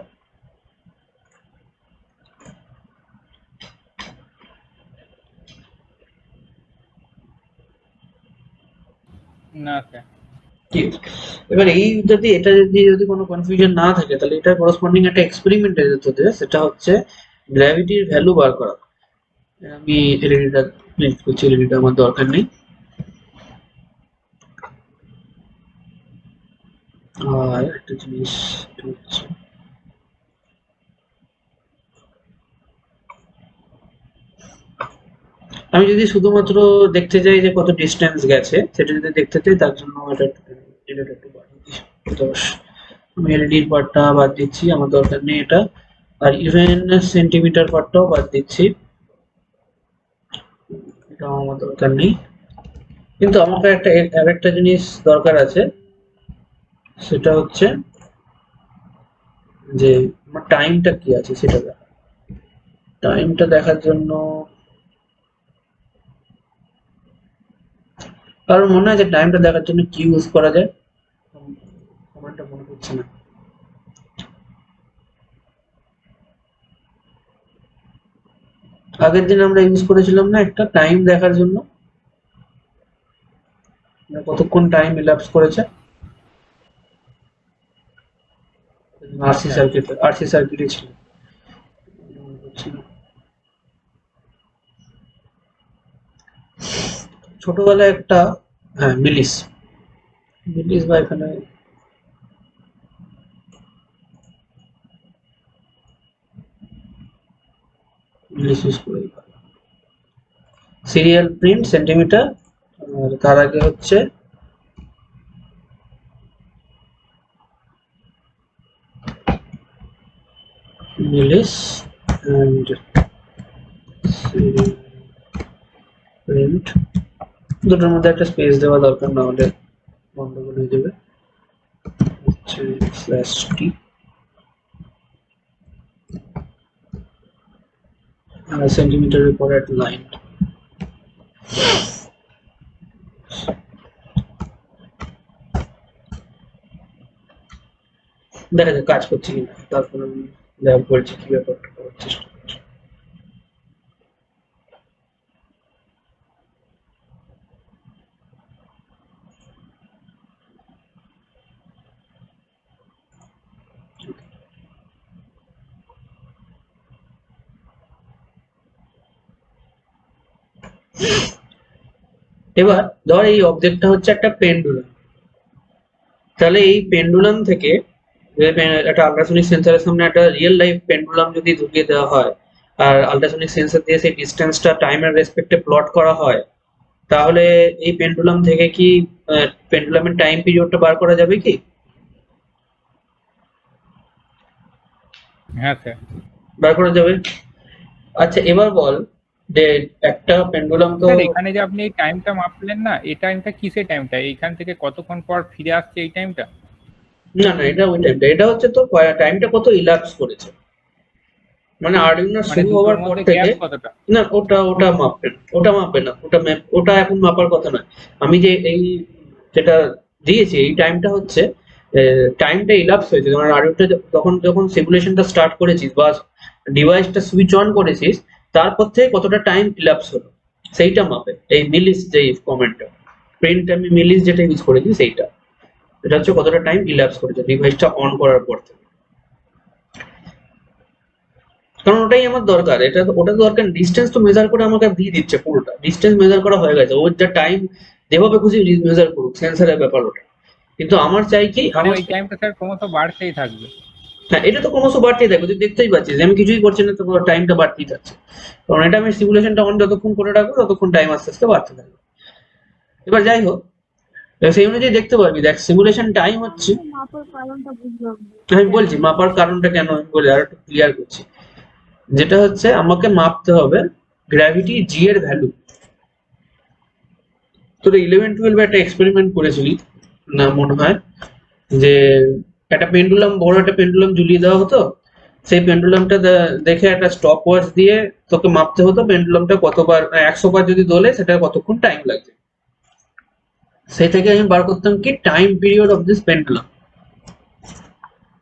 না স্যার। ঠিক আছে। এবার এই যদি এটা যদি কোনো কনফিউশন না থাকে তাহলে এটা করসপন্ডিং একটা এক্সপেরিমেন্টে যেতে হবে, সেটা হচ্ছে গ্র্যাভিটির ভ্যালু বার করা। আমি এলইডিটা ক্লিক করছি, এলইডিটা আমার দরকার নেই। আর একটা জিনিস হচ্ছে আমি যদি শুধুমাত্র দেখতে চাই যে কত ডিস্টেন্স গেছে, সেটা যদি দেখতে চাই তার জন্য এটা একটু বাড়িয়ে দিই 10। আমি এলইডির পার্টটা বাদ দিচ্ছি, আমার দরকার নেই এটা। আর ইভেন সেন্টিমিটার পার্টটাও বাদ দিচ্ছি, এটাও আমার দরকার নেই। কিন্তু আমাকে আরেকটা জিনিস দরকার আছে, সেটা হচ্ছে যে আমার টাইমটা কি আছে সেটা দেখা। টাইমটা দেখার জন্য কারণ মনে হয় যে টাইমটা দেখার জন্য কি ইউজ করা যায়, কমেন্টটা মনে পড়ছে না। আগের দিন আমরা ইউজ করেছিলাম না একটা টাইম দেখার জন্য, মানে কতক্ষণ টাইম ইলাপস করেছে। আরসি সার্কিটে ছিল, মনে পড়ছে না। ছোটবেলায় একটা, হ্যাঁ মিলিস, মিলিস বা এখানে মিলিস ইউজ করে। সিরিয়াল প্রিন্ট সেন্টিমিটার, আর তার আগে হচ্ছে মিলিস এন্ড প্রিন্ট। দুটোর মধ্যে একটা স্পেস দেওয়া দরকার, না হলে গন্ডগোল হয়ে যাবে। হচ্ছে স্ল্যাশ টি, সেন্টিমিটারের পরে একটা লাইন। দেখা যাক কাজ করছে কিনা, তারপর আমি দেখা করছি কি ব্যাপারটা করার চেষ্টা করছি। এবার ধর এই অবজেক্টটা হচ্ছে একটা পেন্ডুলাম, তাহলে এই পেন্ডুলাম থেকে একটা আল্ট্রাসনিক সেন্সরের সামনে একটা রিয়েল লাইফ পেন্ডুলাম যদি ঢুকিয়ে দেওয়া হয়, আর আল্ট্রাসনিক সেন্সর দিয়ে সেই ডিস্টেন্সটা টাইমের রেসপেক্টে প্লট করা হয়, তাহলে এই পেন্ডুলাম থেকে কি পেন্ডুলামের টাইম পিরিয়ডটা বার করা যাবে কি? হ্যাঁ স্যার। বার করা যাবে। আচ্ছা এবার বল যে একটা পেন্ডুলাম তো, স্যার এখানে যে আপনি এই টাইমটা মাপলেন না, এই টাইমটা কিসের টাইমটা? এইখান থেকে কতক্ষণ পর ফিরে আসছে এই টাইমটা? না না এটা ওই টাইমটা, এটা হচ্ছে তো টাইমটা কত ইলাপস করেছে, মানে আরডিনো মানে শুরু দুটোর হওয়ার পর মধ্যে থেকে। গ্যাপ কতটা? না ওটা মাপবে না, ওটা মাপবে না, ওটা এখন মাপার কথা নয়। আমি যে এই যেটা দিয়েছি এই টাইমটা হচ্ছে টাইমটা ইলাপস হয়েছে, মানে আরডিনোটা তখন যখন সিমুলেশনটা স্টার্ট করেছিস বা ডিভাইসটা সুইচ অন করেছিস, তারপর থেকে কতটা টাইম ইলাপস হলো সেইটা মাপে এই মিলিস যে কমেন্টটা। প্রিন্ট আমি মিলিস যেটা ইউজ করেছি সেইটা, এটা হচ্ছে কতটা টাইম ইলাপস করেছে ডিভাইসটা অন করার পর থেকে। কারণ ওটাই আমার দরকার, এটা ওটা দরকার। ডিস্টেন্স তো মেজার করে আমাকে দিয়ে দিচ্ছে, পুরোটা ডিস্টেন্স মেজার করা হয়ে গেছে, ওর যা টাইম যেভাবে খুশি মেজার করুক, সেন্সারের ব্যাপার ওটা। কিন্তু আমার চাই কি, মানে আমার ওই টাইমটা স্যার ক্রমশ বাড়তেই থাকবে। হ্যাঁ, এটা তো ক্রমশ বাড়তেই থাকবে, তুই দেখতেই পাচ্ছিস যে আমি কিছুই করছি না, তো টাইমটা বাড়তেই থাকছে। কারণ এটা আমি সিমুলেশনটা অন যতক্ষণ করে রাখবো ততক্ষণ টাইম আস্তে আস্তে বাড়তে থাকবে। এবার যাই হোক, এবার সেই অনুযায়ী দেখতে পারবি, দেখ সিমুলেশন টাইম হচ্ছে, আমি মাপার কারণটা বুঝলাম না। আমি বলছি মাপার কারণটা কেন, আমি বলে আর একটু ক্লিয়ার করছি। যেটা হচ্ছে আমাকে মাপতে হবে গ্র্যাভিটি জি এর ভ্যালু। তোর 11-12 একটা এক্সপেরিমেন্ট করেছিলি না মনে হয়, যে একটা পেন্ডুলাম, বড় একটা পেন্ডুলাম ঝুলিয়ে দেওয়া হতো, সেই পেন্ডুলামটা দেখে একটা স্টপ ওয়াচ দিয়ে তোকে মাপতে হতো পেন্ডুলামটা কতবার, 100 বার যদি দোলে সেটা কতক্ষণ টাইম লাগছে। সেই থেকে আমি বার করতাম কি time period of this pendulum.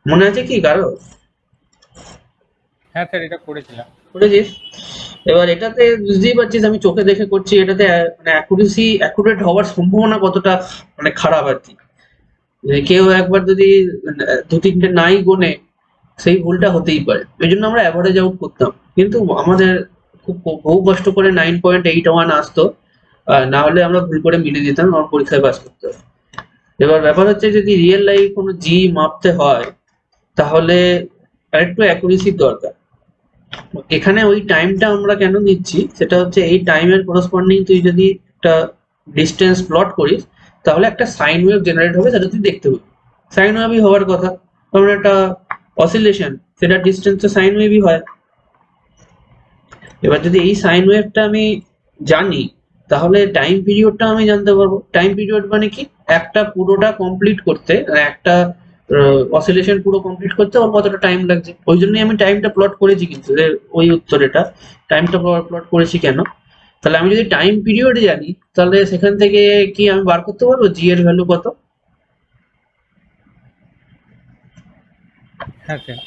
মনে আছে কি কারো? হ্যাঁ স্যার, এটা করেছিলাম। করেছিস? এবার এটাতে বুঝতেই পারছিস আমি চোখে দেখে করছি, এটাতে মানে অ্যাকুরেট হওয়ার সম্ভাবনা কতটা মানে খারাপ আর কি। যে কেউ একবার যদি 2-3টে নাই গোনে, সেই ভুলটা হতেই পারে। ওই জন্য আমরা অ্যাভারেজ আউট করতাম, কিন্তু আমাদের খুব বহু কষ্ট করে 9.81 আসতো, না হলে আমরা ভুল করে মিলিয়ে দিতাম, আমার পরীক্ষায় পাস করতে হবে। এবার ব্যাপার হচ্ছে যদি রিয়েল লাইফ কোনো জি মাপতে হয় তাহলে আরেকটু অ্যাকুরেসির দরকার। এখানে ওই টাইমটা আমরা কেন নিচ্ছি সেটা হচ্ছে এই টাইমের করসপন্ডিং তুই যদি একটা ডিস্টেন্স প্লট করিস তাহলে একটা সাইন ওয়েভ জেনারেট হবে, সেটা তুই দেখতে পাবি। সাইন ওয়েভই হওয়ার কথা, কারণ একটা অসিলেশন, সেটা ডিস্টেন্সে সাইন ওয়েভই হয়। এবার যদি এই সাইন ওয়েভটা আমি জানি তাহলে টাইম পিরিয়ডটা আমি জানতে পারবো। টাইম পিরিয়ড মানে কি, একটা পুরোটা কমপ্লিট করতে, একটা অসিলেশন পুরো কমপ্লিট করতে ওর কতটা টাইম লাগছে, ওই জন্যই আমি টাইমটা প্লট করেছি। কিন্তু ওই উত্তরেটা টাইমটা প্লট করেছি কেন, তাহলে আমি যদি টাইম পিরিয়ড জানি তাহলে সেখান থেকে কি আমি বার করতে পারবো জি এর ভ্যালু কত। হ্যাঁ স্যার,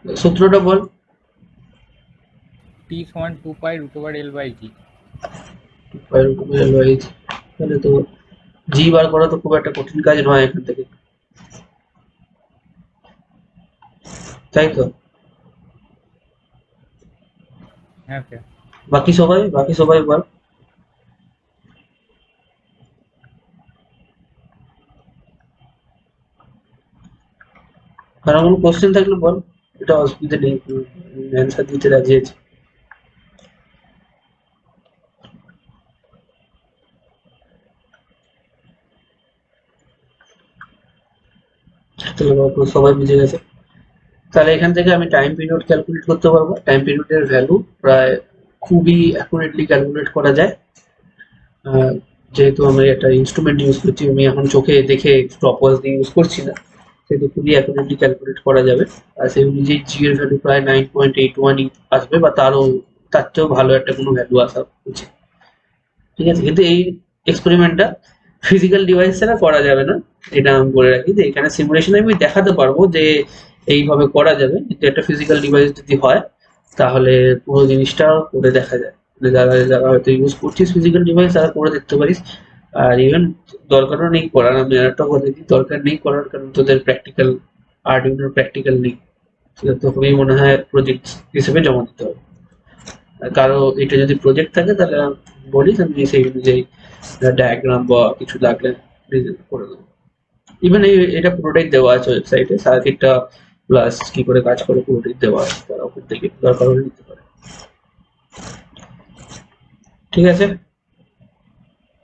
সূত্রটা বল। টি সমান 2π√L/g। তাহলে তো জি বার করা তো খুব একটা কঠিন কাজ নয় এখান থেকে, তাই তো? হ্যাঁ স্যার। বাকি সবাই বল। কারণ কোনো কোশ্চেন থাকলে বল, এটা অসুবিধা নেই, অ্যান্সার দিতে রাজি আছি। সবাই বুঝে গেছে? তাহলে এখান থেকে আমি টাইম পিরিয়ড ক্যালকুলেট করতে পারবো। টাইম পিরিয়ডের ভ্যালু প্রায় খুবই অ্যাকুরেটলি ক্যালকুলেট করা যায়। যেহেতু আমি একটা ইনস্ট্রুমেন্ট ইউজ করছি, আমি এখন চোখে দেখে স্টপ ওয়াচ দিয়ে ইউজ করছি না, সেহেতু খুবই অ্যাকুরেটলি ক্যালকুলেট করা যাবে। আর সেই অনুযায়ী জি এর ভ্যালু প্রায় 9.81 আসবে, বা তার চেয়েও ভালো একটা কোনো ভ্যালু আসা উচিত। ঠিক আছে, কিন্তু এই এক্সপেরিমেন্টটা ফিজিক্যাল ডিভাইস ছাড়া করা যাবে না, এটা আমি বলে রাখি। যে এখানে সিমুলেশনে আমি দেখাতে পারবো যে এইভাবে করা যাবে, কিন্তু একটা ফিজিক্যাল ডিভাইস যদি হয় তাহলে পুরো জিনিসটা করে দেখা যায়। মানে যারা যারা হয়তো ইউজ করছিস ফিজিক্যাল ডিভাইস তারা করে দেখতে পারিস। আর ইভেন দরকারও নেই করার, আমি একটা কথা দিই, দরকার নেই করার, কারণ তোদের প্র্যাকটিক্যাল, আর্ডিনোর প্র্যাকটিক্যাল নেই, সেটা তোকেই মনে হয় প্রজেক্ট হিসেবে জমা দিতে হবে। আর কারো এটা যদি প্রজেক্ট থাকে তাহলে বলিস, আমি সেই অনুযায়ী ডায়াগ্রাম বা কিছু লাগলে ডিজাইন করে দেবো। ইভেন এটা পুরোটাই দেওয়া আছে ওয়েবসাইটে, সার্কিটটা প্লাস কি করে কাজ করে পুরোটাই দেওয়া আছে, তারা ওখান থেকে দরকার হলে নিতে পারে। ঠিক আছে,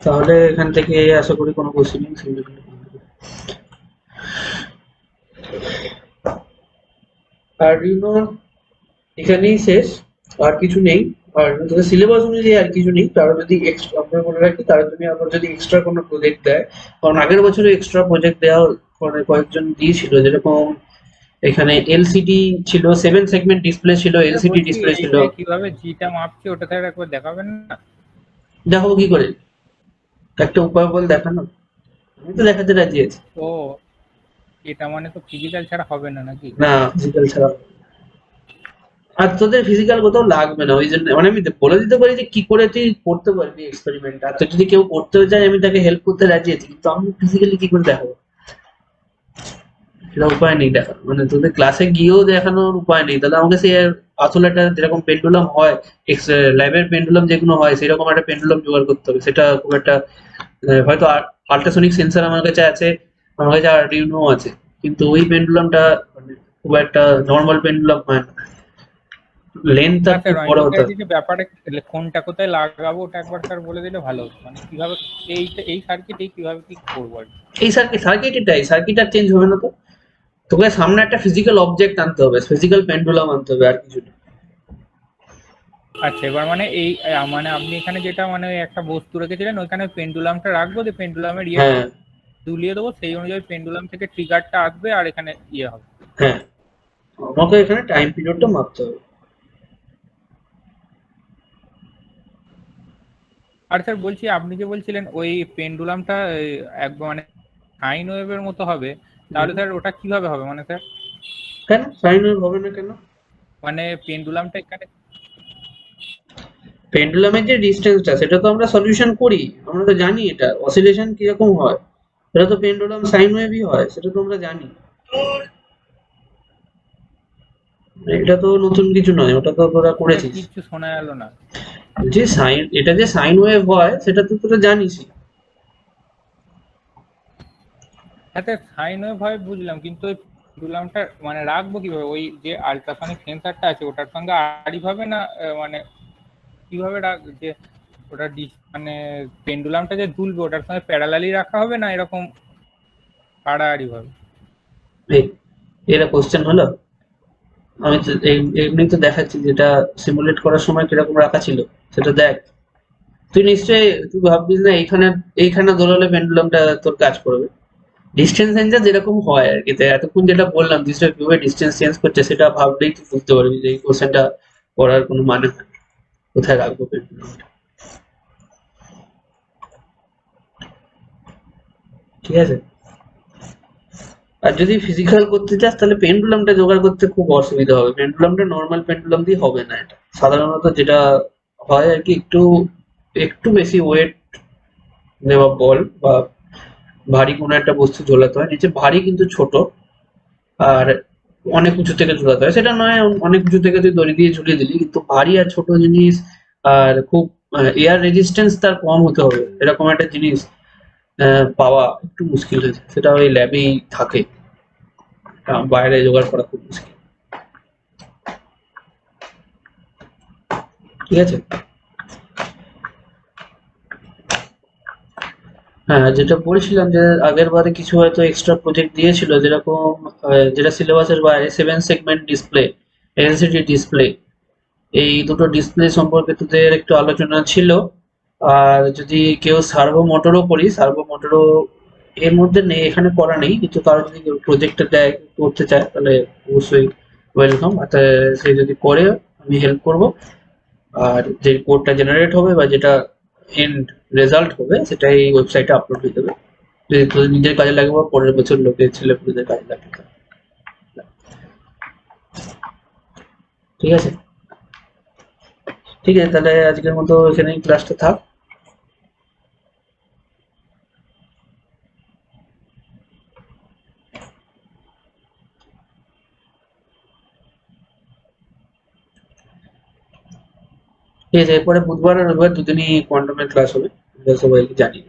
তাহলে এখান থেকে আশা করি কোনো কোশ্চেন নেই। আরডিনো এখানেই শেষ, আর কিছু নেই। আর তোদের সিলেবাস অনুযায়ী আর কিছু নেই। তারা যদি এক্সট্রা, আমরা বলে রাখি, তারা যদি আবার যদি এক্সট্রা কোনো প্রজেক্ট দেয়, কারণ আগের বছরে এক্সট্রা প্রজেক্ট দেওয়া মানে কয়েকজন দিয়েছিল, যেরকম এখানে এলসিডি ছিল, 7 সেগমেন্ট ডিসপ্লে ছিল, স্যার এলসিডি বলছি, ডিসপ্লে ছিল। এইটাই কিভাবে জিটা মাপছি ওটা স্যার একবার দেখাবেন না? দেখাবো কি করে, একটা উপায় বল দেখানো, আমি তো দেখাতে রাজি আছি। ও, এটা মানে তো ফিজিক্যাল ছাড়া হবে না নাকি? না, ফিজিক্যাল ছাড়া। আর তোদের ফিজিক্যাল কোথাও লাগবে না, ওই জন্য মানে আমি বলে দিতে পারি যে কি করে তুই করতে পারবি এক্সপেরিমেন্ট। আর তুই যদি কেউ করতে চায় আমি তাকে হেল্প করতে রাজি আছি, কিন্তু আমি ফিজিক্যালি কি করে দেখাবো, সেটা উপায় নেই দেখার। মানে তোদের ক্লাসে গিয়েও দেখানোর উপায় নেই, তাহলে আমাকে সে আসলে একটা যেরকম পেন্ডুলাম হয়, ল্যাবের পেন্ডুলাম যেগুলো হয় সেরকম একটা পেন্ডুলাম জোগাড় করতে হবে, সেটা খুব একটা হয়তো আল্ট্রাসনিক সেন্সর আমার কাছে আছে, আমার কাছে আরডিনো আছে, কিন্তু ওই পেন্ডুলামটা মানে খুব একটা নর্মাল পেন্ডুলাম হয় না, লেন্থ না তার স্যার, খুব আমি বড় বলতে হতে চাইছি হবে। যে ব্যাপারটা কোনটা কোথায় লাগাবো ওটা একবার স্যার বলে দিলে ভালো হতো, মানে কিভাবে এই সার্কিট কিভাবে কি করবো আর কি। এই সার্কিট আর চেঞ্জ হবে না তো, তোকে সামনে একটা ফিজিক্যাল অবজেক্ট আনতে হবে, ফিজিক্যাল পেন্ডুলাম আনতে হবে, আর কিছু না। আচ্ছা, এবার মানে এই মানে আপনি এখানে যেটা মানে ওই একটা বস্তু রেখেছিলেন ওইখানে পেন্ডুলামটা রাখবো, যে পেন্ডুলামের হ্যাঁ, দুলিয়ে দেবো, সেই অনুযায়ী পেন্ডুলাম থেকে ট্রিগারটা আসবে আর এখানে হবে। হ্যাঁ, আমাকে এখানে টাইম পিরিয়ডটা মাপতে হবে। আর স্যার বলছি, আপনি যে বলছিলেন ওই পেন্ডুলামটা একবার মানে সাইন ওয়েভের মতো হবে, তাহলে হুম। স্যার ওটা কিভাবে হবে মানে স্যার? কেন সাইন ওয়েভ হবে না কেন? মানে পেন্ডুলামটা এখানে পেন্ডুলামের যে ডিস্টেন্সটা সেটা তো আমরা সলিউশন করি, আমরা তো জানি এটা অসিলেশন কিরকম হয়, এটা তো পেন্ডুলাম সাইন ওয়েভই হয়, সেটা তো আমরা জানি। এটা তো নতুন কিছু নয়, ওটা তো তোরা স্যার করেছিস। কিচ্ছু শোনা গেল না। যে সাইন, এটা যে সাইন ওয়েভ হয় সেটা তো তোরা জানিসই। হ্যাঁ স্যার, সাইন ওয়েভ হয় বুঝলাম, কিন্তু ওই পেন্ডুলামটা মানে রাখবো কিভাবে? ওই যে আল্ট্রাসনিক সেন্সারটা আছে ওটার সঙ্গে আড়ি ভাবে না মানে কিভাবে যে ওটা মানে পেন্ডুলামটা যে দুলবে ওটার সঙ্গে প্যারালালি রাখা হবে না এরকম আড়াআড়ি ভাবে? এই, এরা কোশ্চেন হলো? আমি তো এমনি তো দেখাচ্ছি যেটা সিমুলেট করার সময় কিরকম রাখা ছিল, সেটা দেখ। তুই ভাববিস না এইখানে এইখানে দোলালে পেন্ডুলামটা তোর কাজ করবে। ডিস্টেন্স সেন্সার যেরকম হয় আর কি, তাই এতক্ষণ যেটা বললাম জিনিসটা কিভাবে ডিস্টেন্স চেঞ্জ করছে সেটা ভাবলেই তুই বুঝতে পারবি যে এই কোশ্চেনটা করার কোনো মানে হয় না। কোথায় রাখবো পেন্ডুলামটা, ঠিক আছে? আর যদি ফিজিক্যাল করতে চাস তাহলে পেন্ডুলামটা জোগাড় করতে খুব অসুবিধা হবে, পেন্ডুলামটা নর্মাল পেন্ডুলাম দিয়ে হবে না। এটা সাধারণত যেটা হয় আর কি, একটু একটু বেশি ওয়েট নেওয়া বল বা ভারী কোনো একটা বস্তু ঝোলাতে হয় নিচে, ভারী কিন্তু ছোট, আর অনেক উঁচু থেকে ঝুলাতে হয়, সেটা নয় অনেক উঁচু থেকে তুই দড়ি দিয়ে ঝুলিয়ে দিলি, কিন্তু ভারী আর ছোট জিনিস আর খুব এয়ার রেজিস্ট্যান্স তার কম হতে হবে এরকম একটা জিনিস পাওয়া একটু মুশকিল হয়েছে, সেটা ওই ল্যাবেই থাকে, বাইরে জোগাড় করা খুব মুশকিল, ঠিক আছে? হ্যাঁ, যেটা বলছিলাম যে আগের বারে কিছু হয়তো এক্সট্রা প্রজেক্ট দিয়েছিল, যেরকম যেটা সিলেবাসের বাইরে 7 সেগমেন্ট ডিসপ্লে, এলসিডি ডিসপ্লে, এই দুটো ডিসপ্লে সম্পর্কে তোদের একটু আলোচনা ছিল। আর যদি কেউ সার্ভো মোটরও করি, সার্ভো মোটরও এর মধ্যে নেই, এখানে করা নেই, কিন্তু কারো যদি প্রজেক্টটা দেয় করতে চায় তাহলে অবশ্যই ওয়েলকাম। সে যদি করে আমি হেল্প করব, আর যে কোডটা জেনারেট হবে বা যেটা এন্ড রেজাল্ট হবে সেটা এই ওয়েবসাইটে আপলোড হয়ে যাবে, যদি তোদের নিজের কাজে লাগে বা পরের বছর লোকের ছেলে পুলেদের কাজে লাগে। ঠিক আছে, ঠিক আছে, তাহলে আজকের মতো এখানেই ক্লাসটা থাক। ঠিক আছে, এরপরে বুধবার আর রবিবার দুদিনই কোয়ান্টামের ক্লাস হবে, আমরা সবাইকে জানি।